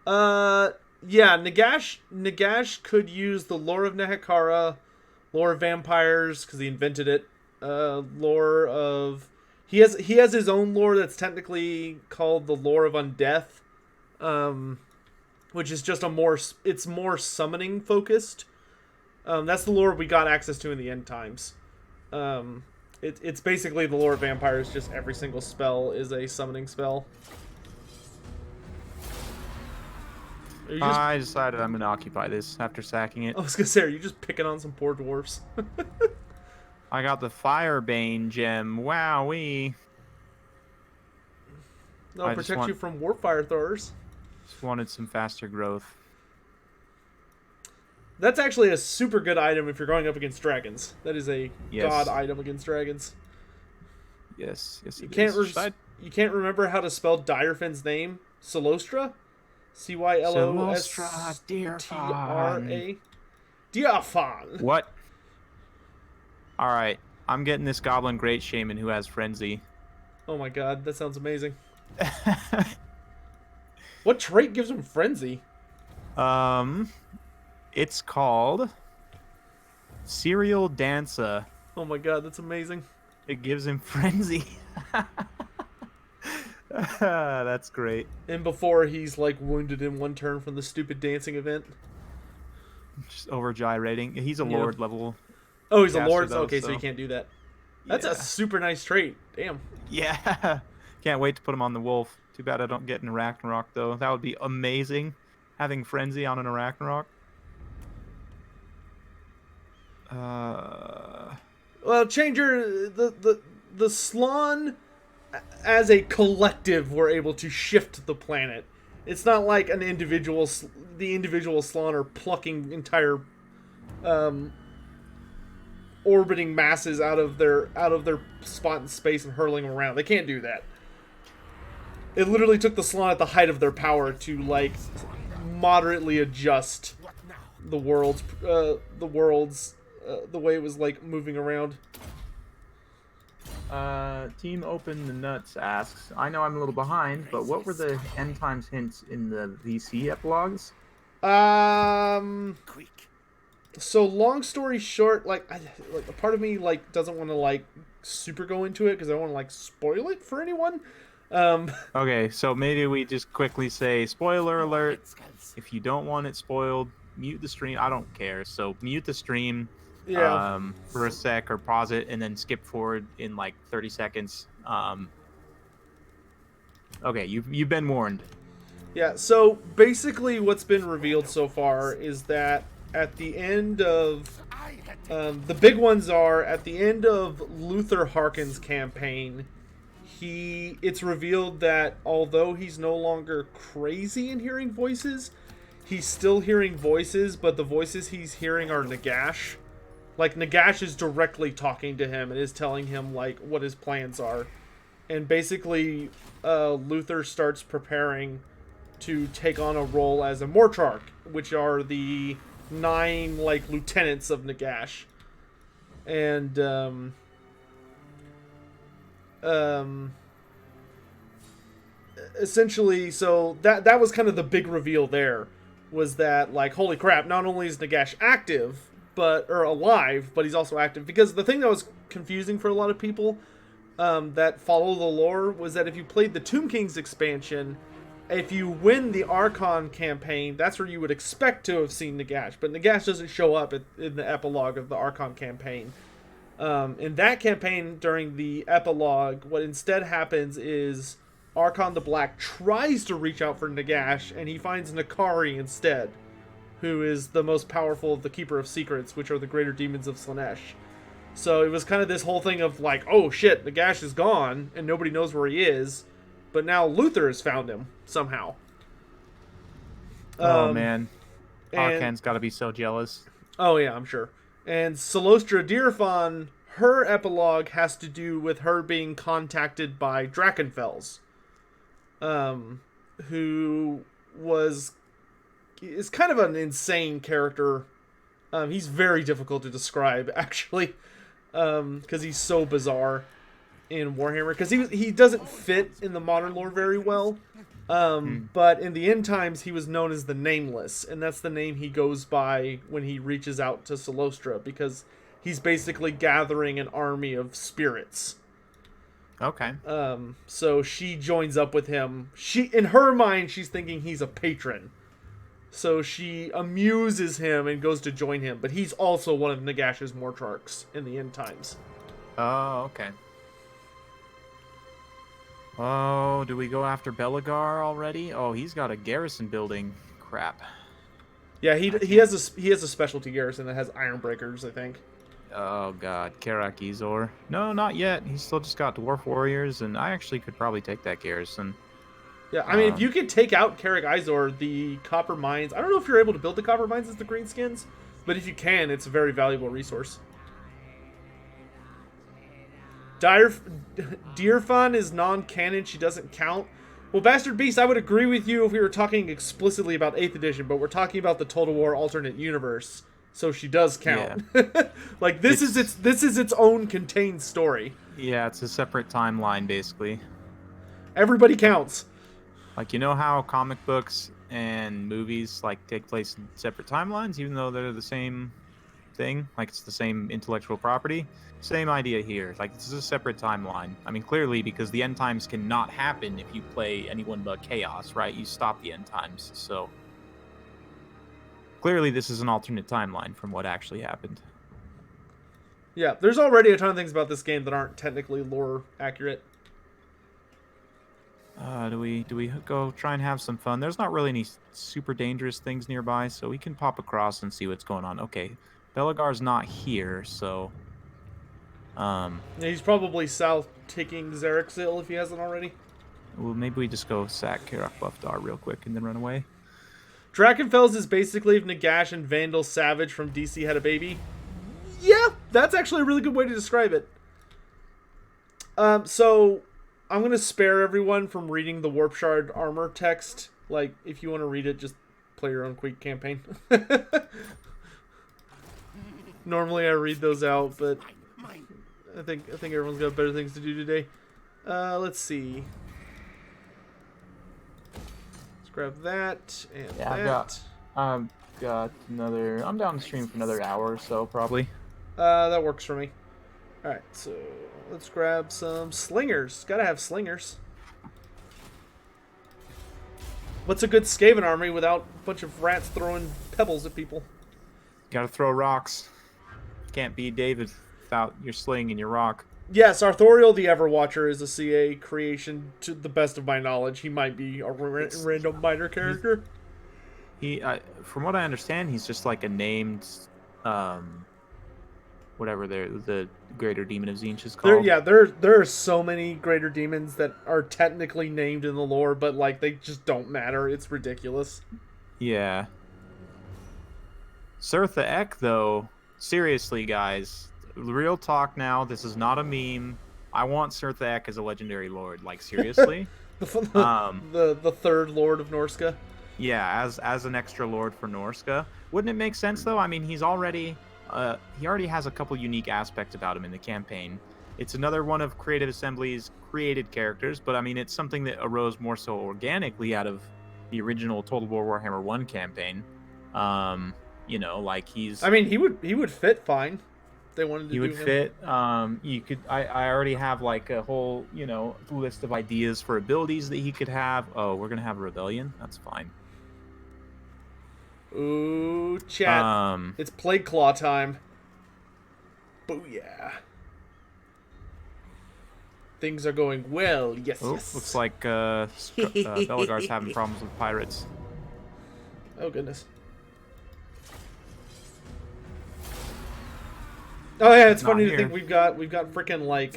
Yeah, Nagash could use the lore of Nehekara, lore of vampires, because he invented it. Lore of... He has his own lore that's technically called the lore of undeath, which is just it's more summoning focused. That's the lore we got access to in the end times. It's basically the lore of vampires, just every single spell is a summoning spell. I decided I'm going to occupy this after sacking it. I was gonna say, are you just picking on some poor dwarves? I got the Firebane gem. Wowee. That'll I just protect want- you from warfire throwers. Just wanted some faster growth. That's actually a super good item if you're going up against dragons. That is a Yes. god item against dragons. Yes, yes. You it can't is. Should I- you can't remember how to spell Direfen's name? Solostra? Solostra, Cylostra. Diafan. What? All right, I'm getting this Goblin Great Shaman who has Frenzy. Oh my god, that sounds amazing. What trait gives him frenzy? It's called Serial Dancer. Oh my god, that's amazing. It gives him Frenzy. That's great. And before he's like wounded in one turn from the stupid dancing event. Just over gyrating. He's a Yeah. Lord level. Oh, he's a caster, lord? though, Okay, so so- you can't do that. That's Yeah. a super nice trait. Damn. Yeah. Can't wait to put him on the wolf. Too bad I don't get an Arachnarok, though. That would be amazing. Having Frenzy on an Arachnarok. Well, Changer, the Slann, as a collective, were able to shift the planet. It's not like the individual Slann are plucking entire orbiting masses out of their spot in space and hurling them around. They can't do that. It literally took the Slann at the height of their power to like moderately adjust the world's the way it was like moving around. Team Open the Nuts asks, I know I'm a little behind, but what were the end times hints in the VC epilogues? So long story short, like a part of me like doesn't want to like super go into it because I don't want to like spoil it for anyone. Okay, so maybe we just quickly say spoiler alert. If you don't want it spoiled, mute the stream. I don't care. So mute the stream. Yeah. For a sec or pause it and then skip forward in like 30 seconds. Okay, you've been warned. Yeah, so basically what's been revealed so far is that at the end of the big ones are at the end of Luther Harkin's campaign, it's revealed that although he's no longer crazy in hearing voices, he's still hearing voices, but the voices he's hearing are Nagash. Like, Nagash is directly talking to him and is telling him, like, what his plans are. And basically, Luther starts preparing to take on a role as a Mortarch, which are the 9, like, lieutenants of Nagash. And, essentially, so that was kind of the big reveal there, was that, like, holy crap, not only is Nagash active, or alive, but he's also active. Because the thing that was confusing for a lot of people that follow the lore was that if you played the Tomb Kings expansion, if you win the Archon campaign, that's where you would expect to have seen Nagash. But Nagash doesn't show up in the epilogue of the Archon campaign. In that campaign, during the epilogue, what instead happens is Archon the Black tries to reach out for Nagash, and he finds Nakari instead, who is the most powerful of the Keeper of Secrets, which are the greater demons of Slaanesh. So it was kind of this whole thing of like, oh shit, Nagash is gone, and nobody knows where he is, but now Luther has found him, somehow. Oh man, Arkan's gotta be so jealous. Oh yeah, I'm sure. And Solostra Dirfan, her epilogue has to do with her being contacted by Drakenfels, who is kind of an insane character. He's very difficult to describe, actually, because he's so bizarre in Warhammer. Because he doesn't fit in the modern lore very well. But in the end times, he was known as the Nameless, and that's the name he goes by when he reaches out to Solostra, because he's basically gathering an army of spirits. Okay. So she joins up with him. In her mind, she's thinking he's a patron. So she amuses him and goes to join him, but he's also one of Nagash's Mortarchs in the end times. Oh, okay. Oh, do we go after Belagar already? Oh, he's got a garrison building. Crap. Yeah, he has a specialty garrison that has iron breakers, I think. Oh god, Karak Izor. No, not yet. He's still just got dwarf warriors, and I actually could probably take that garrison. Yeah, I mean, if you could take out Karak Izor, the copper mines... I don't know if you're able to build the copper mines as the greenskins, but if you can, it's a very valuable resource. Dirfan is non-canon. She doesn't count. Well, Bastard Beast, I would agree with you if we were talking explicitly about 8th edition, but we're talking about the Total War alternate universe, so she does count. Yeah. Like, this is its own contained story. Yeah, it's a separate timeline, basically. Everybody counts. Like, you know how comic books and movies like take place in separate timelines, even though they're the same thing? Like, it's the same intellectual property? Same idea here. Like, this is a separate timeline. I mean, clearly, because the end times cannot happen if you play anyone but Chaos, right? You stop the end times, so... Clearly, this is an alternate timeline from what actually happened. Yeah, there's already a ton of things about this game that aren't technically lore accurate. Do we go try and have some fun? There's not really any super dangerous things nearby, so we can pop across and see what's going on. Okay, Belagar's not here, so Yeah, he's probably south taking Xerxil if he hasn't already. well, maybe we just go sack Karak Buffdar real quick and then run away. Drakenfels is basically if Nagash and Vandal Savage from DC had a baby. Yeah, that's actually a really good way to describe it. So I'm gonna spare everyone from reading the Warp Shard armor text. Like, if you want to read it, just play your own Quake campaign. Normally I read those out, but I think everyone's got better things to do today. Let's see. Let's grab that and that. I've got another. I'm down the stream for another hour or so, probably. That works for me. Alright, so let's grab some slingers. Gotta have slingers. What's a good Skaven army without a bunch of rats throwing pebbles at people? Gotta throw rocks. Can't be David without your sling and your rock. Yes, Arthoriel the Everwatcher is a CA creation to the best of my knowledge. He might be a random minor character. From what I understand, he's just like a named, whatever the Greater Demon of Tzeentch is called. There are so many Greater Demons that are technically named in the lore, but like they just don't matter. It's ridiculous. Yeah. Sirtha Ek, though, seriously, guys, real talk now. This is not a meme. I want Sirtha Ek as a legendary lord. Like, seriously. the third Lord of Norska. Yeah, as an extra lord for Norska. Wouldn't it make sense though? I mean, he already has a couple unique aspects about him in the campaign. It's another one of Creative Assembly's created characters, but I mean, it's something that arose more so organically out of the original Total War Warhammer 1 campaign. You know, like he's. I mean, he would fit fine. They wanted to. He would fit. You could. I already have like a whole list of ideas for abilities that he could have. Oh, we're gonna have a rebellion. That's fine. Ooh, chat. It's Plague Claw time. Booyah. Things are going well. Yes, yes. Looks like Belagar's having problems with pirates. Oh, goodness. Oh, yeah, it's funny to think we've got freaking, like,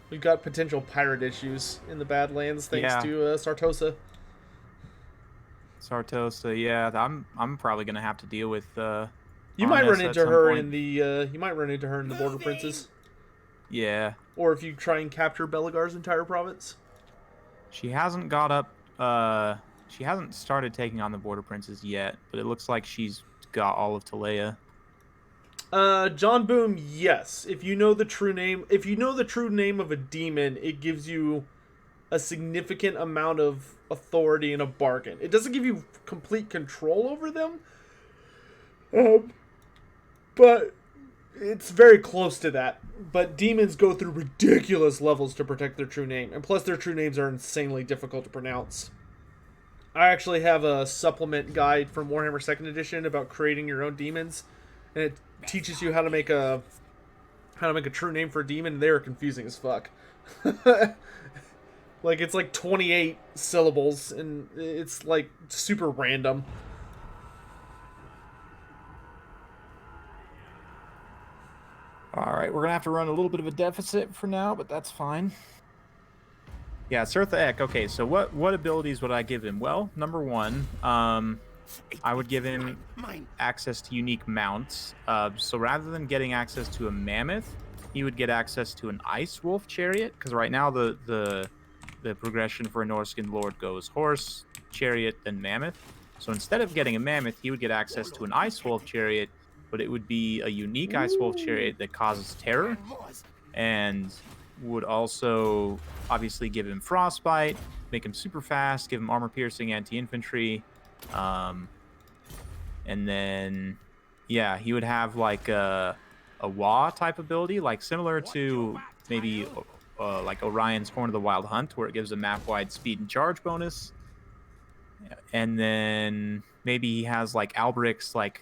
we've got potential pirate issues in the Badlands thanks to Sartosa. Sartosa, yeah, I'm probably gonna have to deal with. You might run into her in the. You might run into her in the Border Princes. Yeah. Or if you try and capture Belagar's entire province. She hasn't got up. She hasn't started taking on the Border Princes yet, but it looks like she's got all of Talea. John Boom, yes. If you know the true name, of a demon, it gives you a significant amount of authority in a bargain. It doesn't give you complete control over them, but it's very close to that. But demons go through ridiculous levels to protect their true name, and plus their true names are insanely difficult to pronounce. I actually have a supplement guide from Warhammer 2nd Edition about creating your own demons, and it teaches you how to make a true name for a demon, and they are confusing as fuck. Like, it's like 28 syllables, and it's like super random. Alright, we're gonna have to run a little bit of a deficit for now, but that's fine. Yeah, Sirtha Ek. Okay, so what abilities would I give him? Well, number one, I would give him access to unique mounts. So rather than getting access to a mammoth, he would get access to an ice wolf chariot, because right now the progression for a Norscan lord goes horse, chariot, then mammoth. So instead of getting a mammoth, he would get access to an ice wolf chariot, but it would be a unique ice wolf chariot that causes terror, and would also obviously give him frostbite, make him super fast, give him armor piercing, anti-infantry, and then yeah, he would have like a Wa type ability, like similar to maybe like Orion's Horn of the Wild Hunt, where it gives a map-wide speed and charge bonus. And then maybe he has like Alberic's, like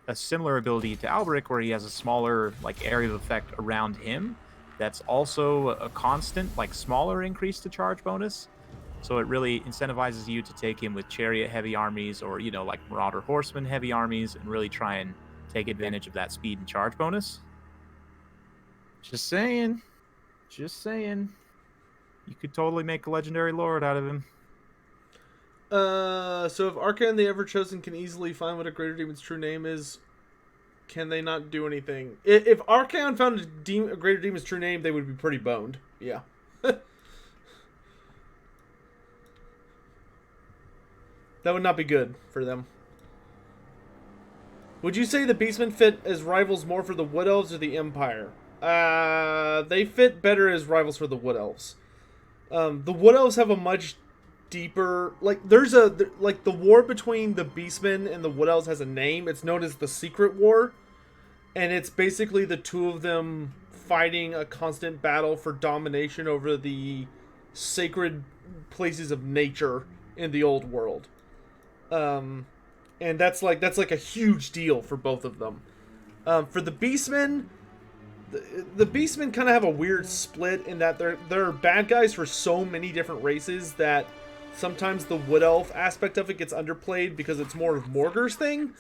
a similar ability to Alberic, where he has a smaller like area of effect around him that's also a constant, like smaller increase to charge bonus. So it really incentivizes you to take him with chariot heavy armies or, like marauder horseman heavy armies and really try and take advantage of that speed and charge bonus. Just saying. Just saying. You could totally make a legendary lord out of him. So if Arcan the Ever-Chosen can easily find what a Greater Demon's true name is, can they not do anything? If Arcan found a Greater Demon's true name, they would be pretty boned. Yeah. That would not be good for them. Would you say the Beastmen fit as rivals more for the Wood Elves or the Empire? They fit better as rivals for the Wood Elves. The Wood Elves have a much deeper... the war between the Beastmen and the Wood Elves has a name. It's known as the Secret War. And it's basically the two of them fighting a constant battle for domination over the sacred places of nature in the old world. And that's like a huge deal for both of them. For the Beastmen, the Beastmen kind of have a weird split in that they're bad guys for so many different races that sometimes the Wood Elf aspect of it gets underplayed because it's more of Morgar's thing.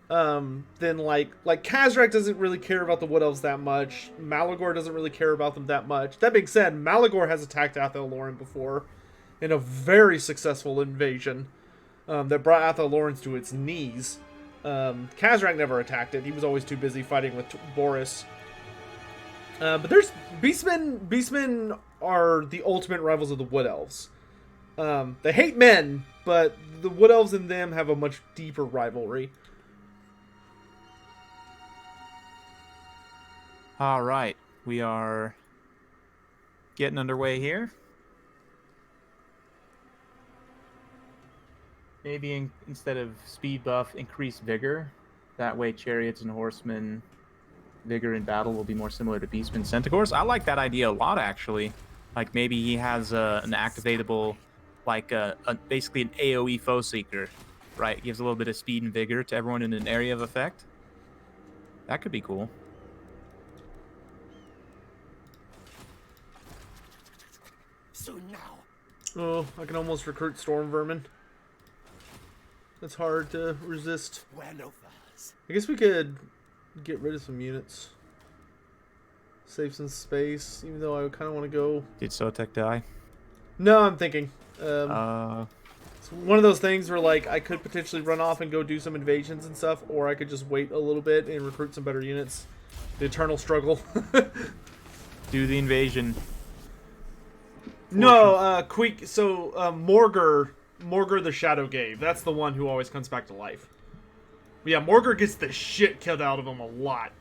Then like Kazrak doesn't really care about the Wood Elves that much. Malagor doesn't really care about them that much. That being said, Malagor has attacked Athel Loren before in a very successful invasion. That brought Athel Loren's to its knees. Kazrak never attacked it. He was always too busy fighting with Boris. But there's Beastmen. Beastmen are the ultimate rivals of the Wood Elves. They hate men, but the Wood Elves and them have a much deeper rivalry. All right, we are getting underway here. Maybe instead of speed buff, increase vigor. That way chariots and horsemen vigor in battle will be more similar to Beastmen Centaurs. I like that idea a lot, actually. Like maybe he has an activatable, like basically an AoE foe seeker, right? Gives a little bit of speed and vigor to everyone in an area of effect. That could be cool. Soon now. Oh, I can almost recruit Storm Vermin. That's hard to resist. I guess we could get rid of some units. Save some space, even though I kind of want to go... Did Sotek die? No, I'm thinking. It's one of those things where, like, I could potentially run off and go do some invasions and stuff, or I could just wait a little bit and recruit some better units. The eternal struggle. Do the invasion. No, Morgar the Shadow Gave. That's the one who always comes back to life. But yeah, Morgar gets the shit killed out of him a lot.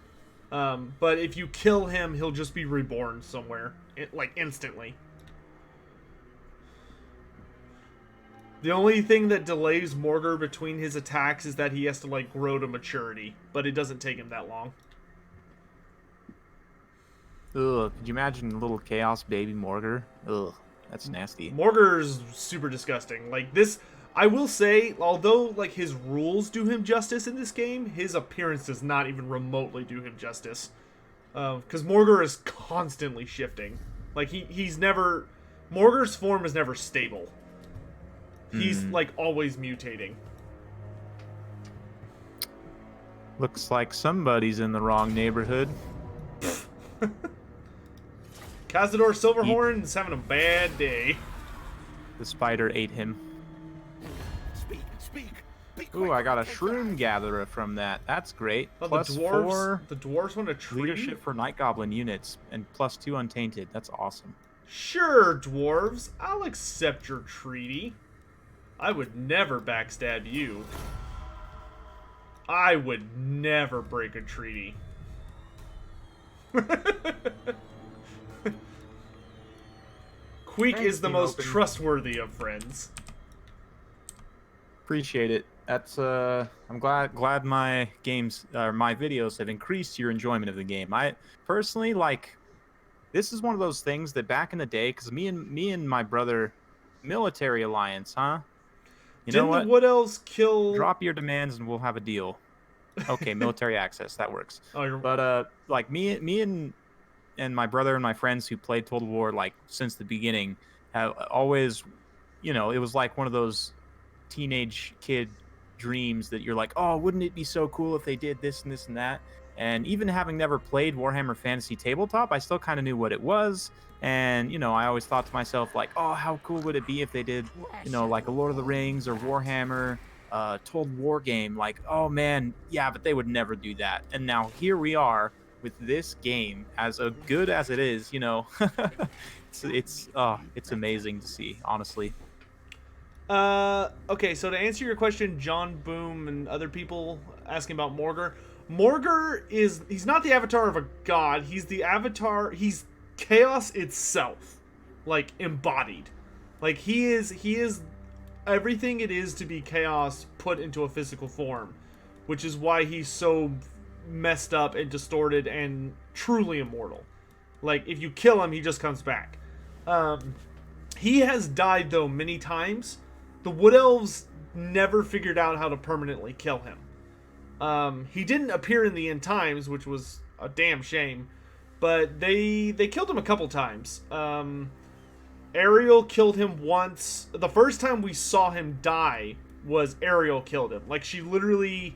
But if you kill him, he'll just be reborn somewhere. Like, instantly. The only thing that delays Morgar between his attacks is that he has to, like, grow to maturity. But it doesn't take him that long. Ugh, could you imagine little chaos baby Morgar? Ugh, that's nasty. Morgar's super disgusting. Like, this, I will say, although, like, his rules do him justice in this game, his appearance does not even remotely do him justice. Because Morgar is constantly shifting. Like, he's never... Morgar's form is never stable. He's, like, always mutating. Looks like somebody's in the wrong neighborhood. Cazador Silverhorn is having a bad day. The spider ate him. Speak. Ooh, I got a shroom gatherer from that. That's great. Oh, Plus the dwarves, 4 the dwarves want a treaty? leadership for Night Goblin units and plus 2 untainted. That's awesome. Sure, dwarves. I'll accept your treaty. I would never backstab you. I would never break a treaty. Queek is the most trustworthy of friends. Appreciate it. That's I'm glad my games or my videos have increased your enjoyment of the game. I personally like this is one of those things that back in the day, because me and my brother, military alliance, huh? Didn't the Wood Elves kill? Drop your demands and we'll have a deal. Okay, military access, that works. Oh, but like me and and my brother and my friends who played Total War like since the beginning have always, it was like one of those teenage kid dreams that you're like, oh, wouldn't it be so cool if they did this and this and that? And even having never played Warhammer Fantasy Tabletop, I still kind of knew what it was. And, I always thought to myself, like, oh, how cool would it be if they did, like a Lord of the Rings or Warhammer Total War game? Like, oh, man, yeah, but they would never do that. And now here we are with this game, as good as it is, it's amazing to see, honestly. Okay, so to answer your question, John Boom and other people asking about Morgr. Morgr he's not the avatar of a god, he's he's chaos itself. Like, embodied. Like, he is everything it is to be chaos put into a physical form. Which is why he's so messed up and distorted and truly immortal. Like, if you kill him, he just comes back. He has died, though, many times. The Wood Elves never figured out how to permanently kill him. He didn't appear in the end times, which was a damn shame. But they killed him a couple times. Ariel killed him once. The first time we saw him die was Ariel killed him. Like, she literally...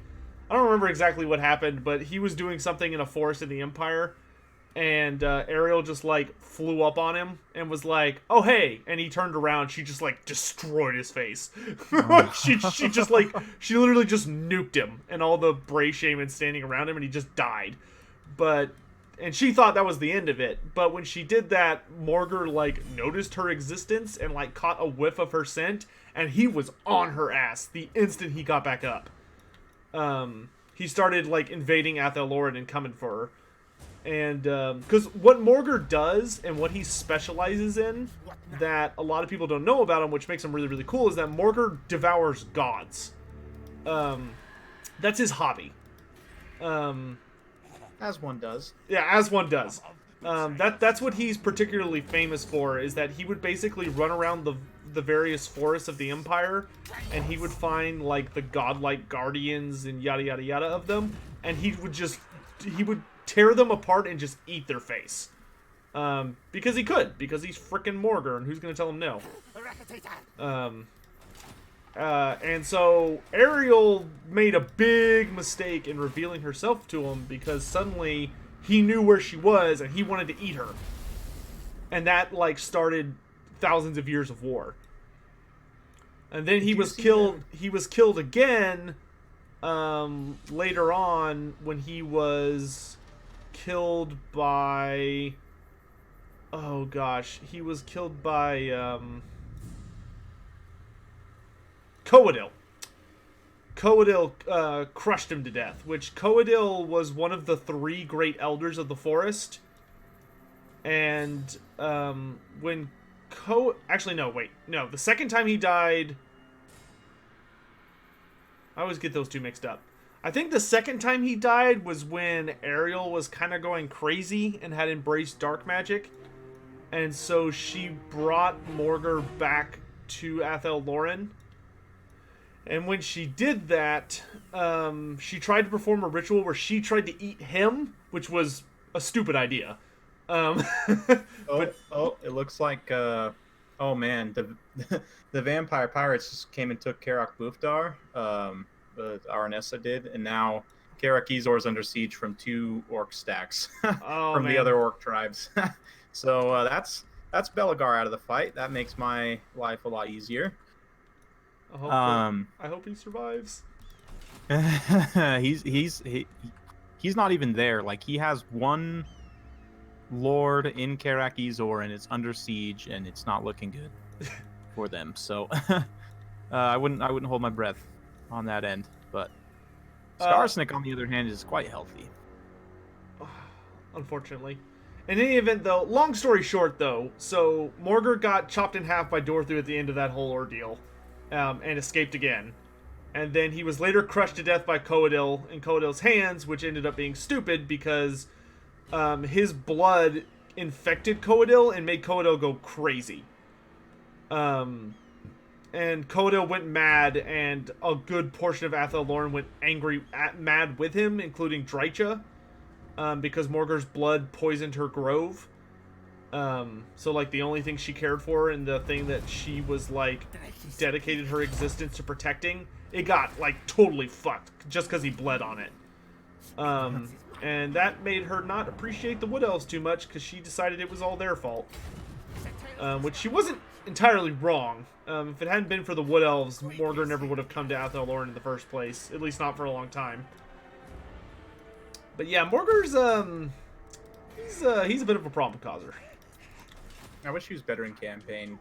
I don't remember exactly what happened, but he was doing something in a forest in the Empire. And Ariel just, like, flew up on him and was like, oh, hey. And he turned around. She just, like, destroyed his face. she just, like, she literally just nuked him and all the Bray shamans standing around him, and he just died. And she thought that was the end of it. But when she did that, Morgr, like, noticed her existence and, like, caught a whiff of her scent. And he was on her ass the instant he got back up. He started, like, invading Athelloren and coming for her. And, because what Morgr does and what he specializes in that a lot of people don't know about him, which makes him really, really cool, is that Morgr devours gods. That's his hobby. As one does. Yeah, as one does. That's what he's particularly famous for, is that he would basically run around the various forests of the Empire, and he would find, like, the godlike guardians and yada yada yada of them, and he would tear them apart and just eat their face. Because he could, because he's frickin' Morgr, and who's gonna tell him no? And so Ariel made a big mistake in revealing herself to him, because suddenly he knew where she was and he wanted to eat her. And that, like, started thousands of years of war. And then he was killed. He was killed again later on when he was killed by... Oh gosh, he was killed by Coadil. Coadil crushed him to death, which Coadil was one of the 3 great elders of the forest. And when actually, no, wait. No, the second time he died... I always get those two mixed up. I think the second time he died was when Ariel was kind of going crazy and had embraced dark magic. And so she brought Morgr back to Athelloren. And when she did that, she tried to perform a ritual where she tried to eat him, which was a stupid idea. It looks like, oh man, the vampire pirates just came and took Karak Bufdar, Aranessa did, and now Karak Izor is under siege from 2 orc stacks from the other orc tribes. So that's Belagar out of the fight. That makes my life a lot easier. I hope he survives. He's not even there. Like, he has one lord in Karak Izor, and it's under siege, and it's not looking good for them. So I wouldn't hold my breath on that end. But Skarsnik, on the other hand, is quite healthy. Unfortunately. In any event, though, long story short, though, so Morgr got chopped in half by Dorthu at the end of that whole ordeal, and escaped again. And then he was later crushed to death by Coadil in Coadil's hands, which ended up being stupid because his blood infected Coadil and made Coadil go crazy. And Coadil went mad, and a good portion of Athelloren went mad with him, including Drycha. because Morgar's blood poisoned her grove. So like the only thing she cared for and the thing that she was like dedicated her existence to protecting, it got like totally fucked just because he bled on it. And that made her not appreciate the Wood Elves too much because she decided it was all their fault. Which she wasn't entirely wrong. If it hadn't been for the Wood Elves, Morgar never would have come to Athelorn in the first place. At least not for a long time. But yeah, Morgar's, he's a bit of a problem causer. I wish he was better in campaign.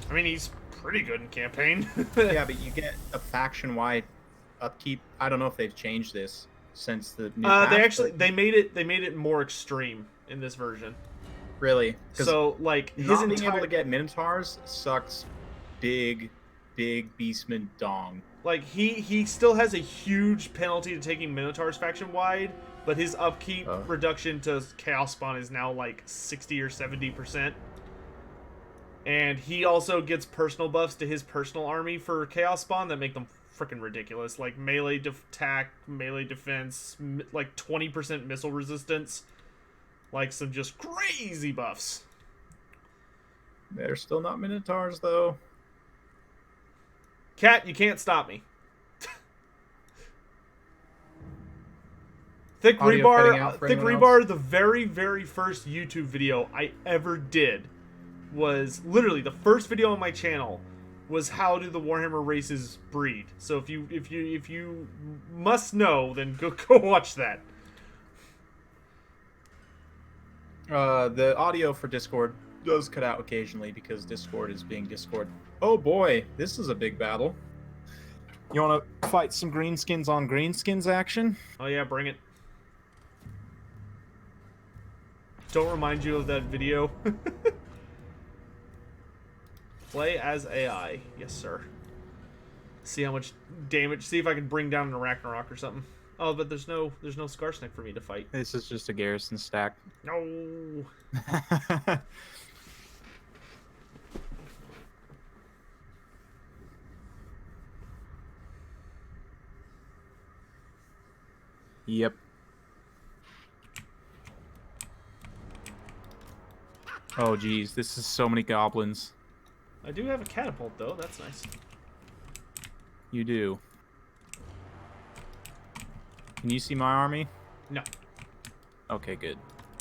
I mean, he's pretty good in campaign. Yeah, but you get a faction-wide upkeep. I don't know if they've changed this since the new patch, they made it more extreme in this version. Really? So like his being able to get Minotaurs sucks big beastman dong. Like he still has a huge penalty to taking Minotaurs faction wide, but his upkeep reduction to Chaos Spawn is now like 60 or 70%. And he also gets personal buffs to his personal army for Chaos Spawn that make them freaking ridiculous. Like melee attack, melee defense, like 20% missile resistance. Like some just crazy buffs. They're still not Minotaurs though. Cat, you can't stop me. Thick Rebar, the very, very first YouTube video I ever did was literally the first video on my channel was how do the Warhammer races breed. So if you must know, then go watch that. The audio for Discord does cut out occasionally because Discord is being Discord. Oh boy, this is a big battle. You want to fight some greenskins on greenskins action? Oh yeah, bring it. Don't remind you of that video. Play as AI. Yes, sir. See how much damage. See if I can bring down an Arachnarok or something. Oh, but there's no Skarsnik for me to fight. This is just a garrison stack. No. Yep. Oh geez, this is so many goblins. I do have a catapult though. That's nice. You do. Can you see my army? No. Okay, good.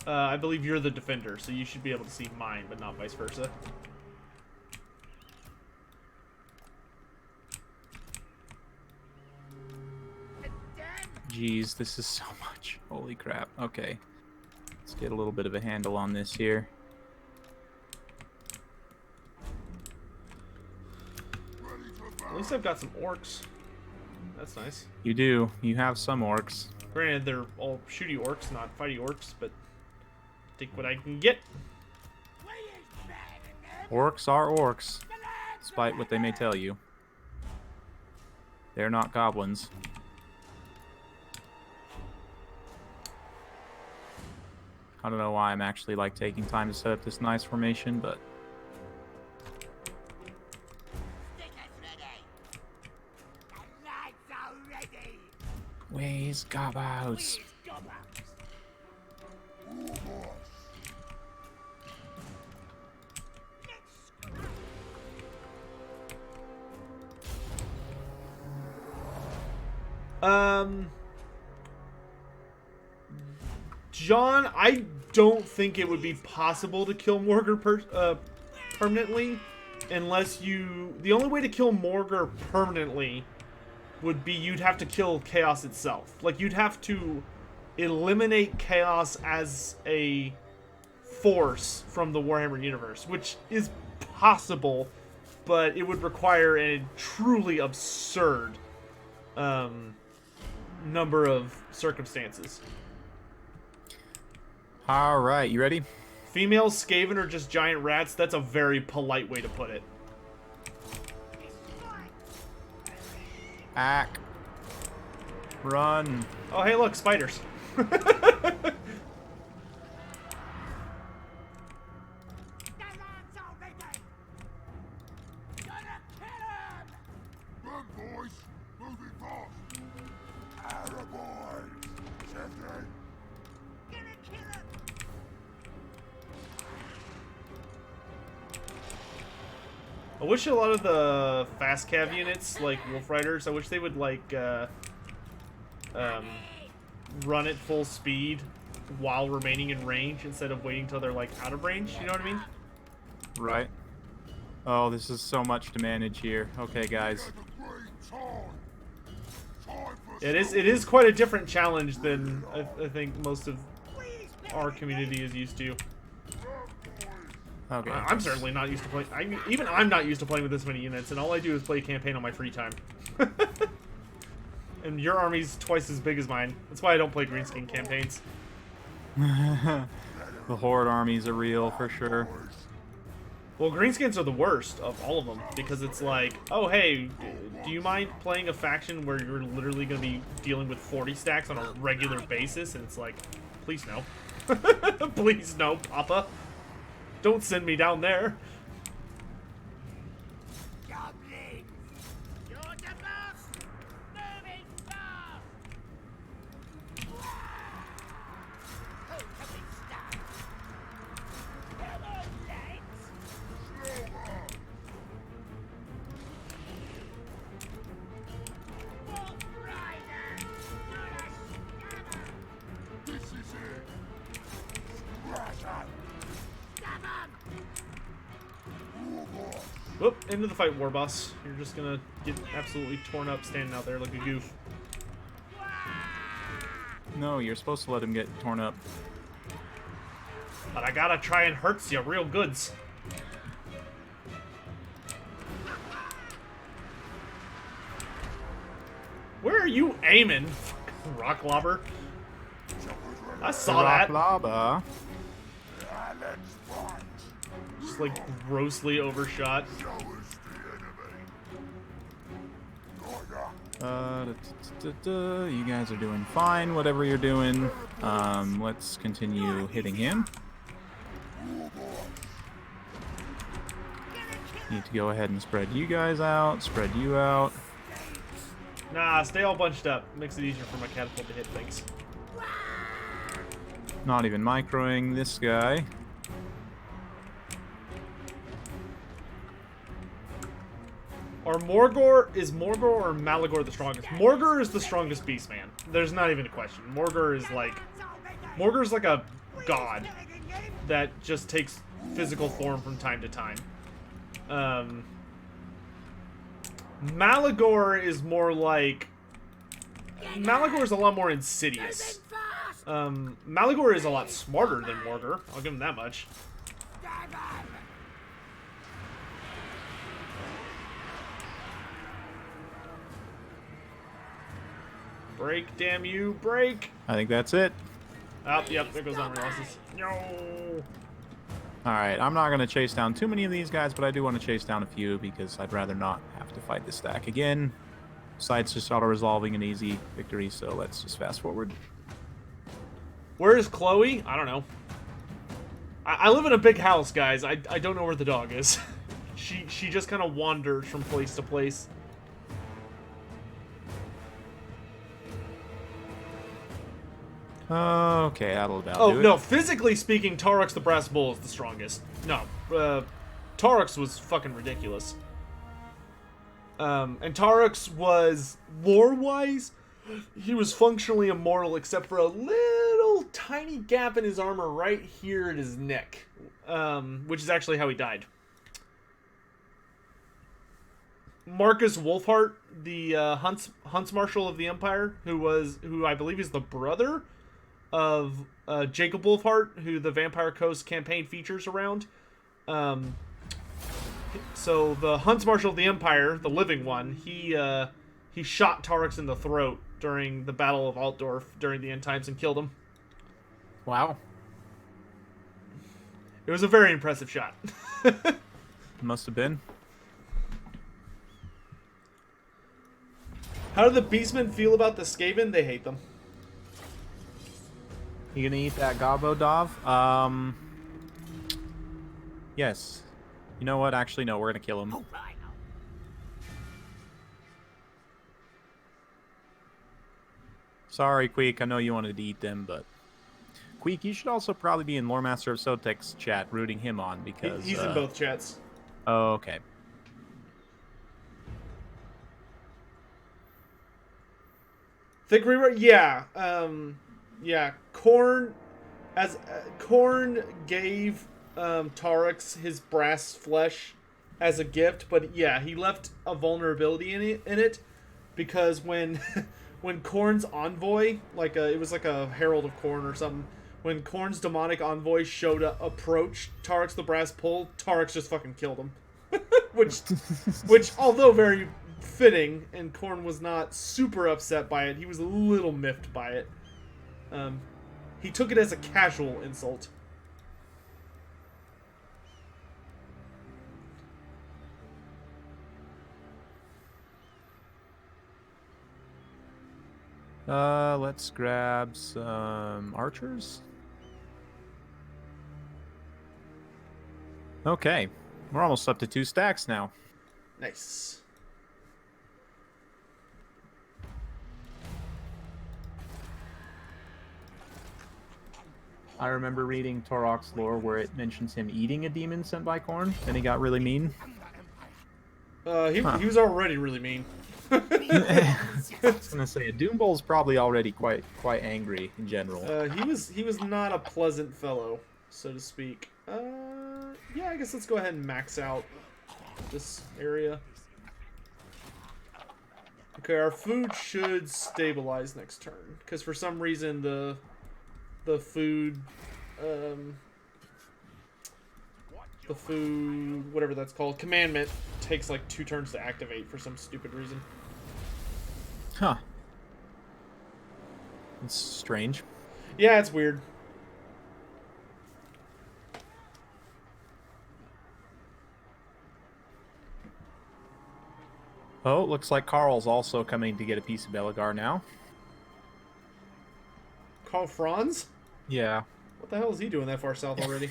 I believe you're the defender, so you should be able to see mine, but not vice versa. Jeez, this is so much. Holy crap. Okay. Let's get a little bit of a handle on this here. At least I've got some orcs. That's nice. You do. You have some orcs. Granted, they're all shooty orcs, not fighty orcs, but take what I can get. Orcs are orcs, despite what they may tell you. They're not goblins. I don't know why I'm actually like taking time to set up this nice formation, but where's Gobos? John, I don't think it would be possible to kill Morgar permanently unless you... The only way to kill Morgar permanently would be you'd have to kill Chaos itself. Like, you'd have to eliminate Chaos as a force from the Warhammer universe, which is possible, but it would require a truly absurd number of circumstances. Alright, you ready? Female Skaven are just giant rats. That's a very polite way to put it. Ack. Run. Oh, hey, look, spiders. Run, boys! Moving fast! Atta boys! Shifting! I wish a lot of the fast cav units, like Wolf Riders, I wish they would, like, run at full speed while remaining in range instead of waiting till they're, like, out of range, you know what I mean? Right. Oh, this is so much to manage here. Okay, guys. It is quite a different challenge than I think most of our community is used to. Okay. I'm certainly not used to playing. Even I'm not used to playing with this many units, and all I do is play campaign on my free time. And your army's twice as big as mine. That's why I don't play greenskin campaigns. The Horde armies are real for sure. Well, greenskins are the worst of all of them because it's like, oh hey, do you mind playing a faction where you're literally going to be dealing with 40 stacks on a regular basis? And it's like, please no. Please no, Papa. Don't send me down there. Whoop, into the fight, War Boss. You're just gonna get absolutely torn up standing out there like a goof. No, you're supposed to let him get torn up. But I gotta try and hurts you real goods. Where are you aiming? Rock lobber. I saw that. Lava. Just like grossly overshot. You guys are doing fine, whatever you're doing. Let's continue hitting him. Need to go ahead and spread you guys out, spread you out. Nah, stay all bunched up. Makes it easier for my catapult to hit things. Not even microing this guy. Is Morgor or Malagor the strongest? Morgor is the strongest beast, man. There's not even a question. Morgor's like a god that just takes physical form from time to time. Malagor is more like... Malagor is a lot more insidious. Malagor is a lot smarter than Morgor. I'll give him that much. Break, damn you, break! I think that's it. Oh, yep, there goes armor losses. No! Alright, I'm not going to chase down too many of these guys, but I do want to chase down a few because I'd rather not have to fight this stack again. Besides just auto-resolving an easy victory, so let's just fast forward. Where is Chloe? I don't know. I live in a big house, guys. I don't know where the dog is. She just kind of wanders from place to place. Okay, that'll about do it. Oh, no, physically speaking, Taurux the Brass Bull is the strongest. No, Taurux was fucking ridiculous. And Taurux was, lore-wise, he was functionally immortal except for a little tiny gap in his armor right here at his neck. Which is actually how he died. Marcus Wolfheart, the Hunts Marshal of the Empire, who I believe is the brother of Jacob Wolfheart, who the Vampire Coast campaign features around. So the Hunts Marshal of the Empire, the living one, he shot Taurux in the throat during the Battle of Altdorf during the end times and killed him. Wow. It was a very impressive shot. Must have been. How do the Beastmen feel about the Skaven? They hate them. You gonna eat that gobbo, Dav? Yes. You know what? Actually, no. We're gonna kill him. Sorry, Queek. I know you wanted to eat them, but Queek, you should also probably be in Lore Master of Sotek's chat, rooting him on because He's in both chats. Oh, okay. Thick Reaper? Yeah. Yeah. Korn gave Tarix his brass flesh as a gift, but yeah, he left a vulnerability in it because when when Korn's envoy, it was like a herald of Korn or something, when Korn's demonic envoy approached Tarix the Brass Pole, Tarix just fucking killed him. which although very fitting, and Korn was not super upset by it, he was a little miffed by it. He took it as a casual insult. Let's grab some archers. Okay, we're almost up to 2 stacks now. Nice. I remember reading Torok's lore where it mentions him eating a demon sent by Korn, and he got really mean. He was already really mean. I was gonna say, a Doom Bull's probably already quite angry in general. He was not a pleasant fellow, so to speak. Yeah, I guess let's go ahead and max out this area. Okay, our food should stabilize next turn, because for some reason the food, whatever that's called, commandment takes like 2 turns to activate for some stupid reason. Huh. It's strange. Yeah, it's weird. Oh, looks like Carl's also coming to get a piece of Belagar now. Carl Franz? Yeah. What the hell is he doing that far south already?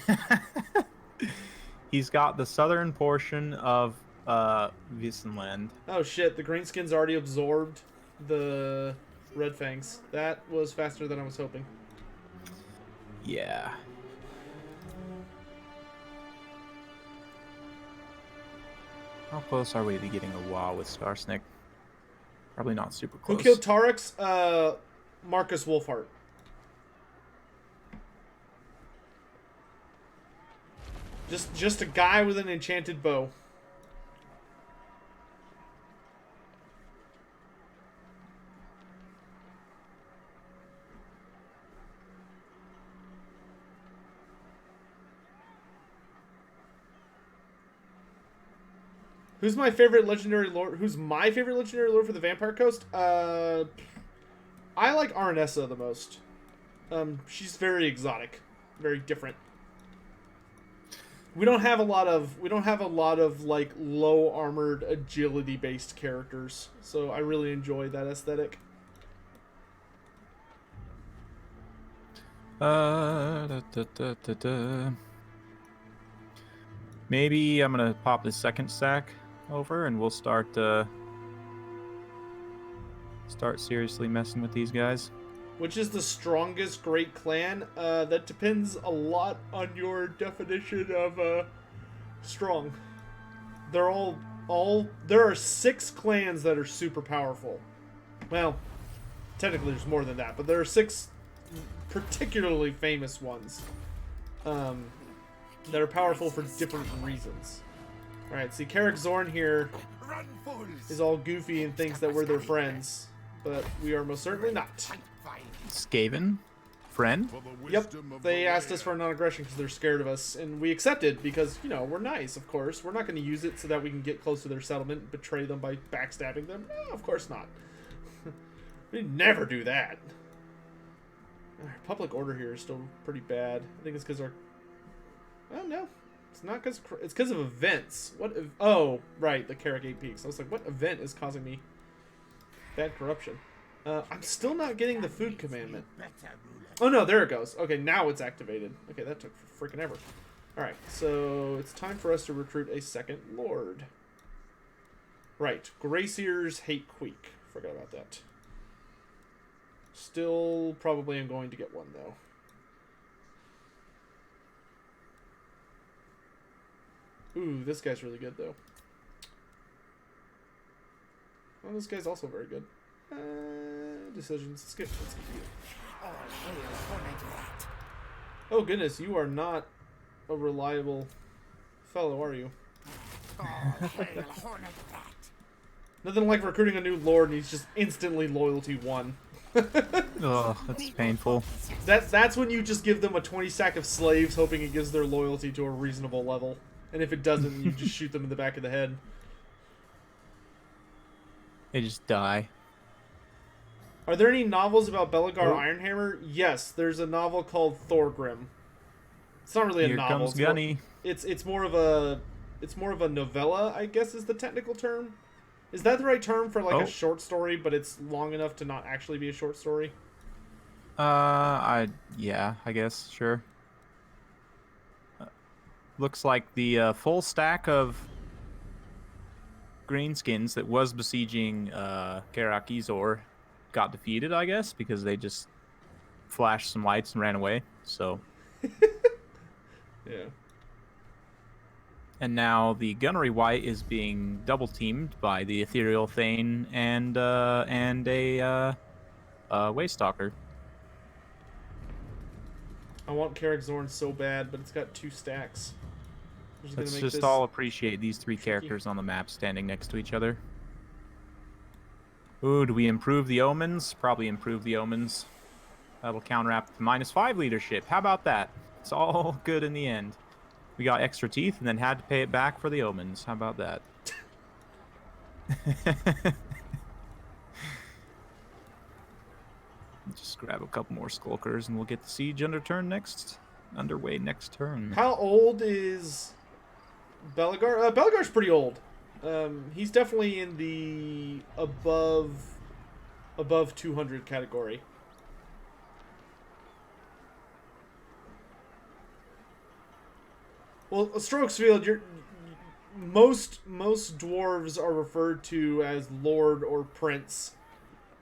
He's got the southern portion of Wissenland. Oh shit, the Greenskins already absorbed the Red Fangs. That was faster than I was hoping. Yeah. How close are we to getting a WoW with Starsnick? Probably not super close. Who killed Tarix? Marcus Wolfhart. Just a guy with an enchanted bow. Who's my favorite legendary lord? Who's my favorite legendary lord for the Vampire Coast? I like Arnessa the most. She's very exotic, very different. We don't have a lot of like low armored agility based characters, so I really enjoy that aesthetic. Maybe I'm gonna pop the second stack over, and we'll start seriously messing with these guys. Which is the strongest great clan? That depends a lot on your definition of strong. There are 6 clans that are super powerful. Well, technically there's more than that, but there are 6 particularly famous ones that are powerful for different reasons. Alright, see, Carrick Zorn here is all goofy and thinks that we're their friends, but we are most certainly not. Skaven? Friend? Yep, they asked us for non-aggression because they're scared of us, and we accepted because, you know, we're nice, of course. We're not going to use it so that we can get close to their settlement and betray them by backstabbing them. No, of course not. We'd never do that. Our public order here is still pretty bad. I think it's because our... Oh, no. It's not because... It's because of events. What... Oh, right, the Carrick 8 Peaks. I was like, what event is causing me bad corruption? I'm still not getting the food commandment. Oh no, there it goes. Okay, now it's activated. Okay, that took freaking ever. Alright, so it's time for us to recruit a second lord. Right, Gracier's hate Queek. Forgot about that. Still probably am going to get one though. Ooh, this guy's really good though. Oh, this guy's also very good. Decisions. Skip. Let's skip you. All hail Hornet. Oh goodness, you are not a reliable fellow, are you? All hail Hornet. Nothing like recruiting a new lord and he's just instantly loyalty 1. Oh, that's painful. That's when you just give them a 20 stack of slaves hoping it gives their loyalty to a reasonable level. And if it doesn't, you just shoot them in the back of the head. They just die. Are there any novels about Belagar Oh. Ironhammer? Yes, there's a novel called Thorgrim. It's not really a Here novel. comes Gunny. It's more of a novella, I guess is the technical term. Is that the right term for like Oh. a short story, but it's long enough to not actually be a short story? Yeah, I guess, sure. Looks like the full stack of greenskins that was besieging Karak Izor got defeated, I guess, because they just flashed some lights and ran away. So, Yeah. and now the Gunnery White is being double teamed by the Ethereal Thane and a Waystalker. I want Karak Zorn so bad, but it's got 2 stacks. I'm just gonna Let's make just this- all appreciate these 3 tricky. characters on the map standing next to each other. Ooh, do we improve the omens? Probably improve the omens. That'll counteract the -5 leadership. How about that? It's all good in the end. We got extra teeth and then had to pay it back for the omens. How about that? Just grab a couple more skulkers and we'll get the siege underway next turn. How old is Belagar? Belagar's pretty old. He's definitely in the above 200 category. Well, Strokesfield, most dwarves are referred to as lord or prince.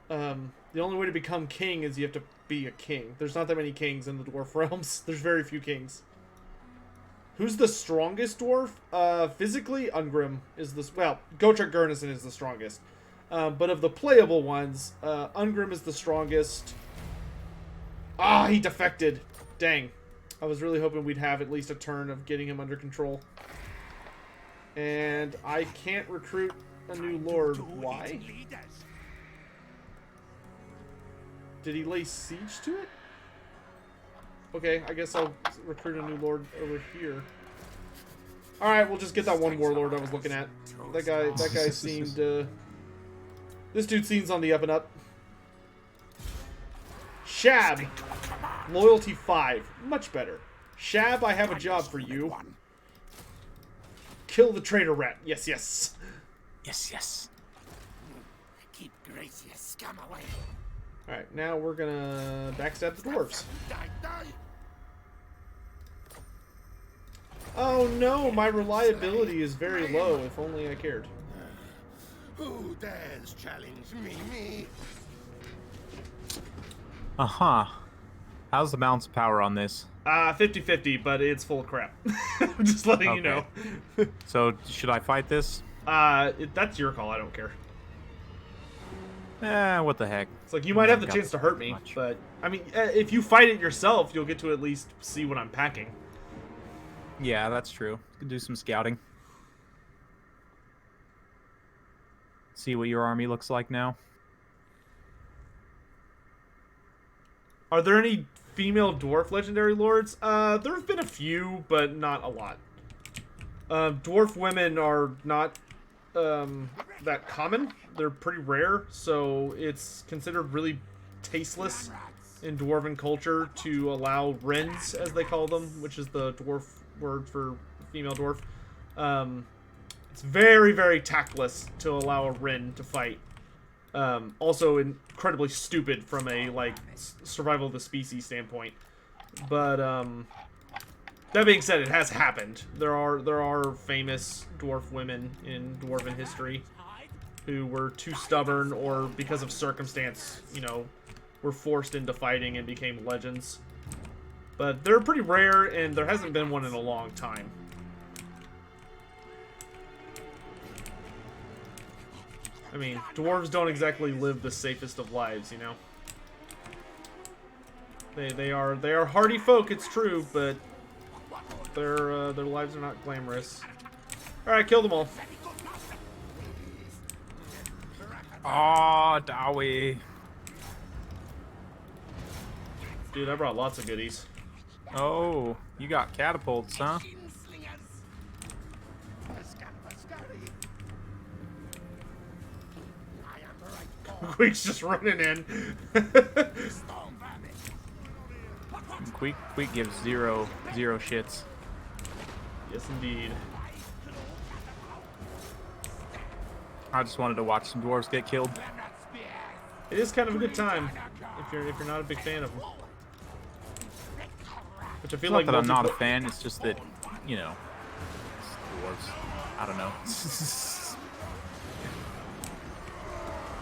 The only way to become king is you have to be a king. There's not that many kings in the dwarf realms. There's very few kings. Who's the strongest dwarf? Physically, Ungrim is the... Well, Gotrek Gurnison is the strongest. But of the playable ones, Ungrim is the strongest. Ah, he defected. Dang. I was really hoping we'd have at least a turn of getting him under control. And I can't recruit a new lord. Why? Did he lay siege to it? Okay, I guess I'll recruit a new lord over here. Alright, we'll just get that one warlord I was looking at. That guy seemed, this dude seems on the up and up. Shab! Loyalty 5. Much better. Shab, I have a job for you. Kill the traitor rat. Yes, yes. Yes, yes. Keep Gracia scum away. Alright, now we're gonna backstab the dwarves. Die, die. Oh no, my reliability is very low. If only I cared. Who dares challenge me? Uh-huh. How's the balance of power on this? 50-50, but it's full of crap. I'm just letting you know. So, should I fight this? That's your call. I don't care. What the heck. It's like you might have the Got chance to hurt me, much. but I mean, if you fight it yourself, you'll get to at least see what I'm packing. Yeah, that's true. Could do some scouting. See what your army looks like now. Are there any female dwarf legendary lords? There have been a few, but not a lot. Dwarf women are not that common. They're pretty rare, so it's considered really tasteless in dwarven culture to allow wrens, as they call them, which is the dwarf word for female dwarf. It's very, very tactless to allow a wren to fight. Also incredibly stupid from a survival of the species standpoint. But that being said, it has happened. There are famous dwarf women in dwarven history who were too stubborn or because of circumstance, were forced into fighting and became legends. But they're pretty rare, and there hasn't been one in a long time. I mean, dwarves don't exactly live the safest of lives, you know. They are hardy folk, it's true, but their lives are not glamorous. All right, kill them all. Oh, Dowie. Dude, I brought lots of goodies. Oh, you got catapults, huh? Queek's just running in. Queek gives zero shits. Yes, indeed. I just wanted to watch some dwarves get killed. It is kind of a good time if you're not a big fan of them. Which I feel Not like that I'm not a fan. It's just that, you know, it's dwarves. I don't know.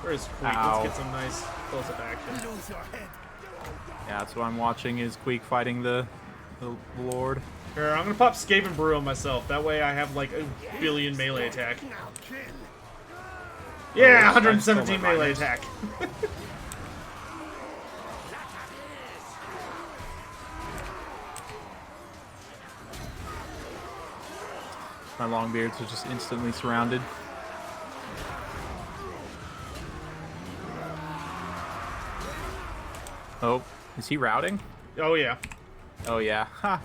Where is Queek? Ow. Let's get some nice close-up action. Yeah, that's what I'm watching is Queek fighting the Lord. Here, I'm gonna pop Skaven Brew on myself. That way I have like a billion melee attack. Yeah, 117 melee attack. My longbeards are just instantly surrounded. Oh, is he routing? Oh yeah. Oh yeah. Ha.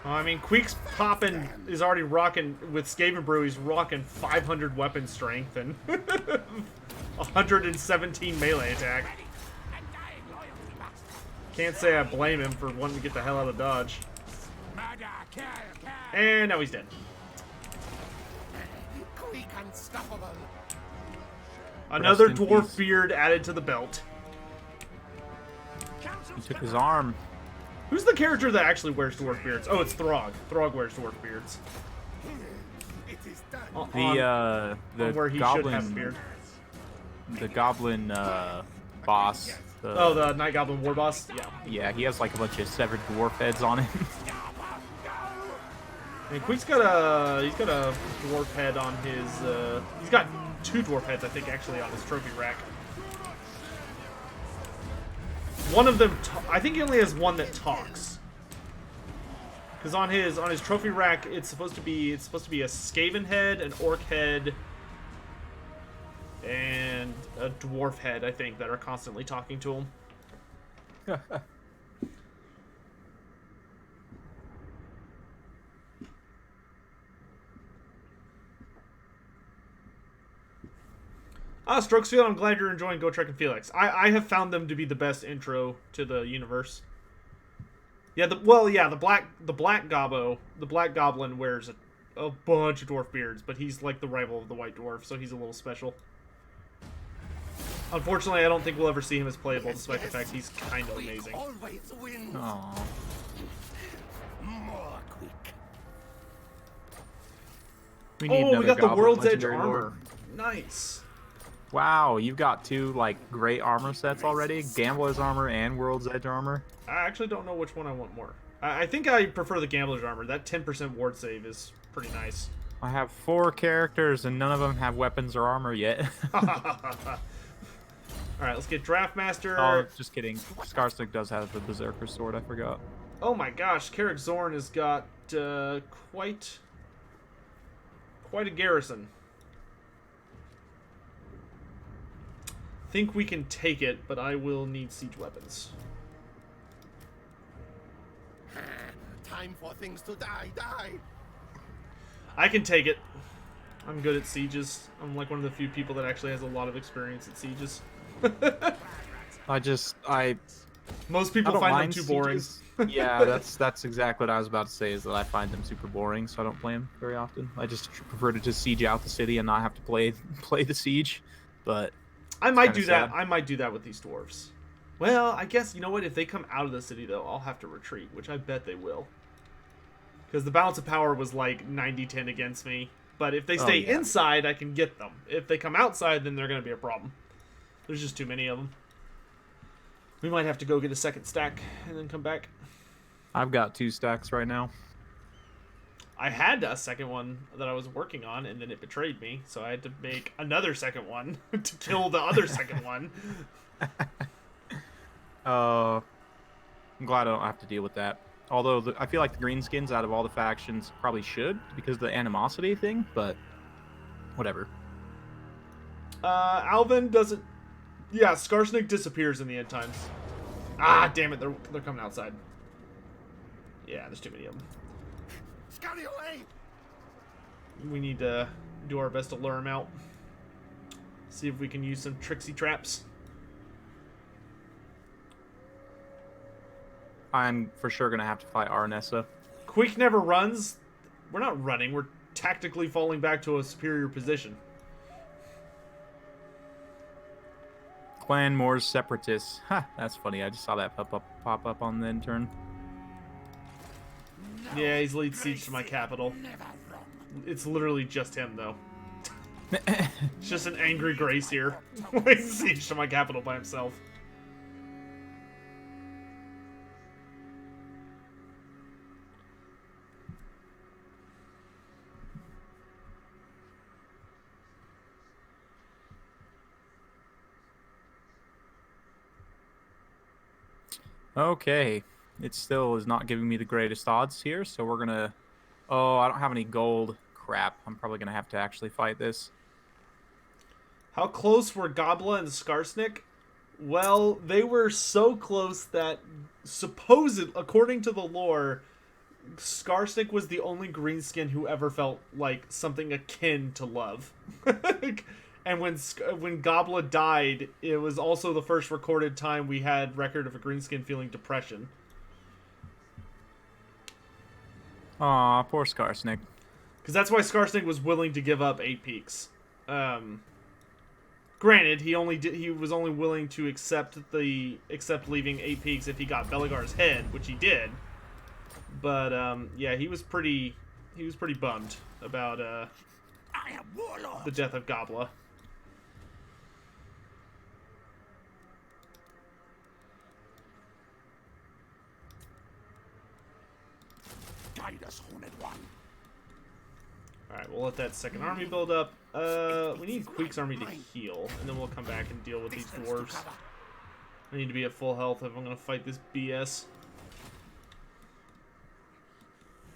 Well, I mean, Queek's popping is already rocking with Skaven Brew. He's rocking 500 weapon strength and 117 melee attack. Can't say I blame him for wanting to get the hell out of Dodge. And now he's dead. Another Rest in dwarf peace. beard added to the belt. He took his arm. Who's the character that actually wears dwarf beards? Oh, it's Throg. Throg wears dwarf beards. The Where he goblin, should have a beard. the goblin boss. Oh, the Night Goblin War Boss? Yeah. Yeah, he has like a bunch of severed dwarf heads on him. And Queek's got a dwarf head on his he's got 2 dwarf heads I think actually on his trophy rack. One of them I think he only has one that talks. Cuz on his trophy rack it's supposed to be a Skaven head, an orc head, and a dwarf head I think that are constantly talking to him. Strokesfield, I'm glad you're enjoying Go Trek and Felix. I have found them to be the best intro to the universe. Yeah, the Black Goblin wears a bunch of dwarf beards, but he's like the rival of the White Dwarf, so he's a little special. Unfortunately, I don't think we'll ever see him as playable, despite the fact he's kind of amazing. Aww. We need Oh, we got the Goblin World's Edge Legendary armor. Lord. Nice. Wow, you've got 2 like great armor sets already. Gambler's armor and World's Edge armor. I actually don't know which one I want more. I think I prefer the Gambler's armor. That 10% ward save is pretty nice. I have 4 characters and none of them have weapons or armor yet. Alright, let's get Draftmaster. Oh, just kidding. Skarsnik does have the Berserker sword, I forgot. Oh my gosh, Carrick Zorn has got quite a garrison. Think we can take it, but I will need siege weapons. Time for things to die. I can take it. I'm good at sieges. I'm like one of the few people that actually has a lot of experience at sieges. I Most people don't find them mind too boring. sieges. Yeah, that's exactly what I was about to say, is that I find them super boring, so I don't play them very often. I just prefer to just siege out the city and not have to play the siege. But I might do kinda that. sad. I might do that with these dwarves. Well, I guess, you know what? If they come out of the city, though, I'll have to retreat, which I bet they will. Because the balance of power was like 90-10 against me. But if they stay yeah. inside, I can get them. If they come outside, then they're going to be a problem. There's just too many of them. We might have to go get a second stack and then come back. I've got 2 stacks right now. I had a second one that I was working on, and then it betrayed me, so I had to make another second one to kill the other second one. I'm glad I don't have to deal with that. Although I feel like the greenskins out of all the factions probably should because of the animosity thing, but whatever. Alvin doesn't... Yeah, Skarsnik disappears in the end times. Ah, damn it, they're coming outside. Yeah, there's too many of them. Scurry away! We need to do our best to lure them out. See if we can use some tricksy traps. I'm for sure going to have to fight Arnessa. Queek never runs. We're not running. We're tactically falling back to a superior position. Clan Moors Separatists. Ha, that's funny. I just saw that pop up on the intern. Yeah, he's lead siege to my capital. It's literally just him, though. It's just an angry Grace here. Laying siege to my capital by himself. Okay. It still is not giving me the greatest odds here, so we're gonna... Oh, I don't have any gold. Crap. I'm probably gonna have to actually fight this. How close were Gobla and Skarsnik? Well, they were so close that according to the lore, Skarsnik was the only greenskin who ever felt like something akin to love. And when Gobla died, it was also the first recorded time we had record of a greenskin feeling depression. Aw, poor Skarsnik. Because that's why Skarsnik was willing to give up 8 peaks. Granted, he was only willing to accept leaving 8 peaks if he got Beligar's head, which he did. But yeah, he was pretty bummed about the death of Gobla. Guide us, Horned One. Alright, we'll let that second army build up. We need Queek's army to heal, and then we'll come back and deal with these dwarves. I need to be at full health if I'm going to fight this BS.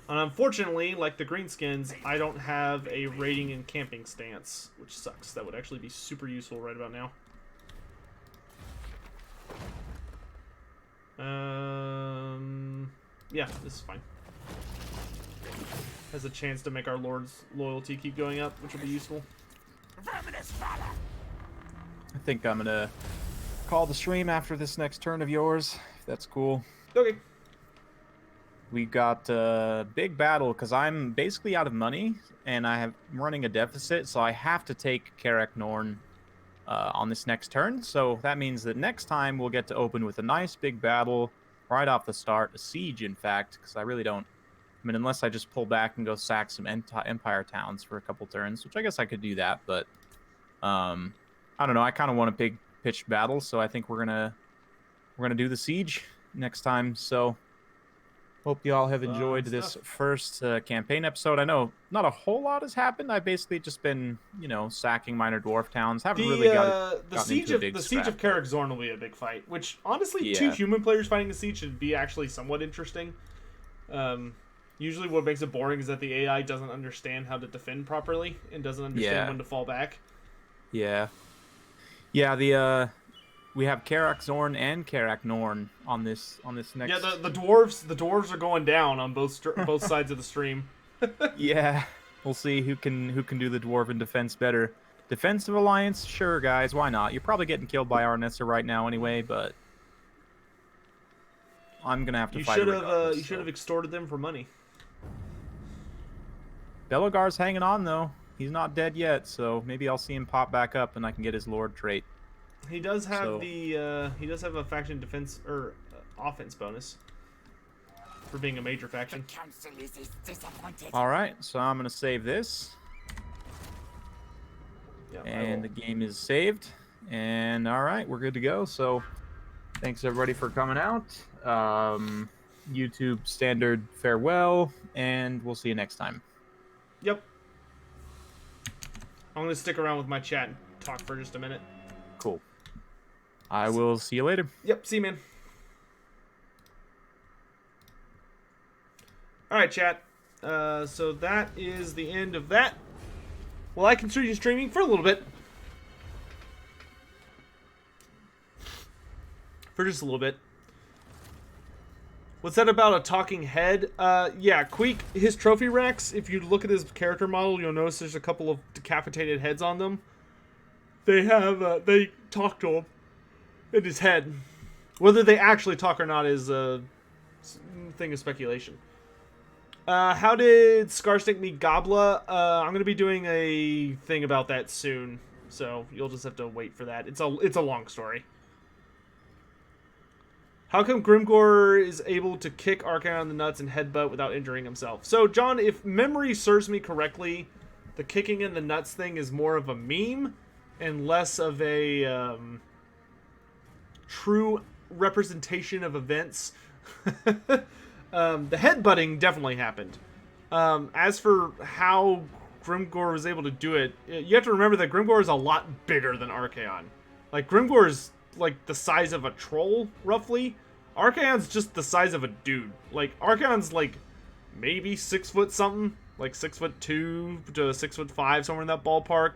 And unfortunately, like the greenskins, I don't have a raiding and camping stance, which sucks. That would actually be super useful right about now. Yeah, this is fine. Has a chance to make our Lord's loyalty keep going up, which will be useful. I think I'm gonna call the stream after this next turn of yours, if that's cool. Okay. We got a big battle because I'm basically out of money and I'm running a deficit, so I have to take Karak Norn on this next turn. So that means that next time we'll get to open with a nice big battle right off the start, a siege, in fact, because I really don't. I mean, unless I just pull back and go sack some Empire towns for a couple turns, which I guess I could do that, but I don't know. I kind of want a big pitched battle, so I think we're gonna do the siege next time. So hope you all have enjoyed this first campaign episode. I know not a whole lot has happened. I've basically just been, sacking minor dwarf towns. Haven't really gotten into a big the siege of Karak Zorn will be a big fight. Which honestly, 2 human players fighting a siege should be actually somewhat interesting. Usually, what makes it boring is that the AI doesn't understand how to defend properly and doesn't understand when to fall back. Yeah. Yeah. We have Karak Zorn and Karak Norn on this next. Yeah, the dwarves are going down on both sides of the stream. Yeah, we'll see who can do the dwarven defense better. Defensive alliance, sure, guys, why not? You're probably getting killed by Arnessa right now anyway, but I'm gonna have to fight. You should have extorted them for money. Beligar's hanging on though. He's not dead yet, so maybe I'll see him pop back up and I can get his lord trait. He does have he does have a faction defense or offense bonus for being a major faction. All right, so I'm gonna save this, and the game is saved. And all right, we're good to go. So thanks everybody for coming out. YouTube standard farewell, and we'll see you next time. Yep. I'm going to stick around with my chat and talk for just a minute. Cool. I will see you later. Yep, see you, man. Alright, chat. So that is the end of that. Well, I continue streaming for a little bit. For just a little bit. What's that about a talking head? Yeah, Queek, his trophy racks, if you look at his character model, you'll notice there's a couple of decapitated heads on them. They have, they talk to him in his head. Whether they actually talk or not is a thing of speculation. How did Scarsnake meet Gobla? I'm going to be doing a thing about that soon, so you'll just have to wait for that. It's a long story. How come Grimgor is able to kick Archaon in the nuts and headbutt without injuring himself? So, John, if memory serves me correctly, the kicking in the nuts thing is more of a meme and less of a true representation of events. The headbutting definitely happened. As for how Grimgor was able to do it, you have to remember that Grimgor is a lot bigger than Archaon. Like, Grimgor is like the size of a troll, roughly. Archaon's just the size of a dude. Like, Archaon's like maybe 6 foot something, like 6'2" to 6'5", somewhere in that ballpark.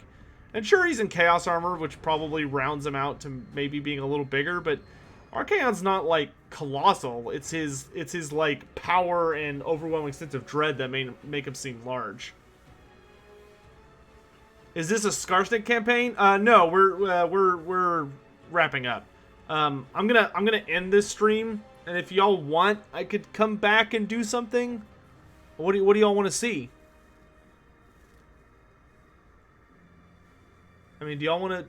And sure, he's in Chaos Armor, which probably rounds him out to maybe being a little bigger, but Archaon's not like colossal. It's his like power and overwhelming sense of dread that make him seem large. Is this a Scarsnake campaign? No, we're wrapping up. I'm gonna end this stream, and if y'all want, I could come back and do something. What do y'all want to see? I mean, do y'all want to?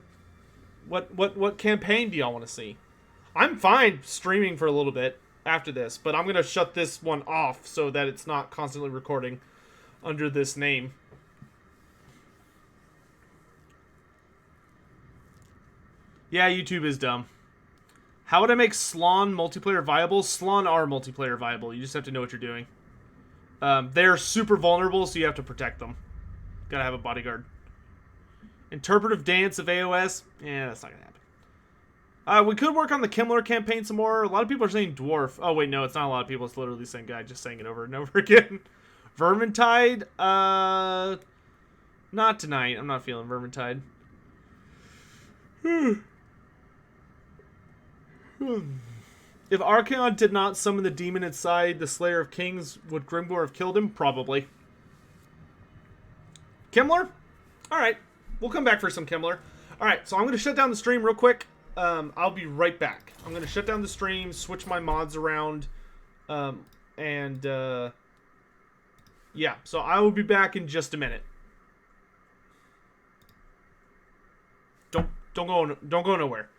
What campaign do y'all want to see? I'm fine streaming for a little bit after this, but I'm gonna shut this one off so that it's not constantly recording under this name. Yeah, YouTube is dumb. How would I make Slawn multiplayer viable? Slawn are multiplayer viable. You just have to know what you're doing. They're super vulnerable, so you have to protect them. Gotta have a bodyguard. Interpretive Dance of AOS? Yeah, that's not gonna happen. We could work on the Kimmler campaign some more. A lot of people are saying Dwarf. Oh, wait, no, it's not a lot of people. It's literally the same guy just saying it over and over again. Vermintide? Not tonight. I'm not feeling Vermintide. If Archaon did not summon the demon inside the Slayer of Kings, would Grimgor have killed him? Probably. Kimmler? Alright. We'll come back for some Kimmler. Alright, so I'm going to shut down the stream real quick. I'll be right back. I'm going to shut down the stream, switch my mods around, yeah, so I will be back in just a minute. Don't go nowhere.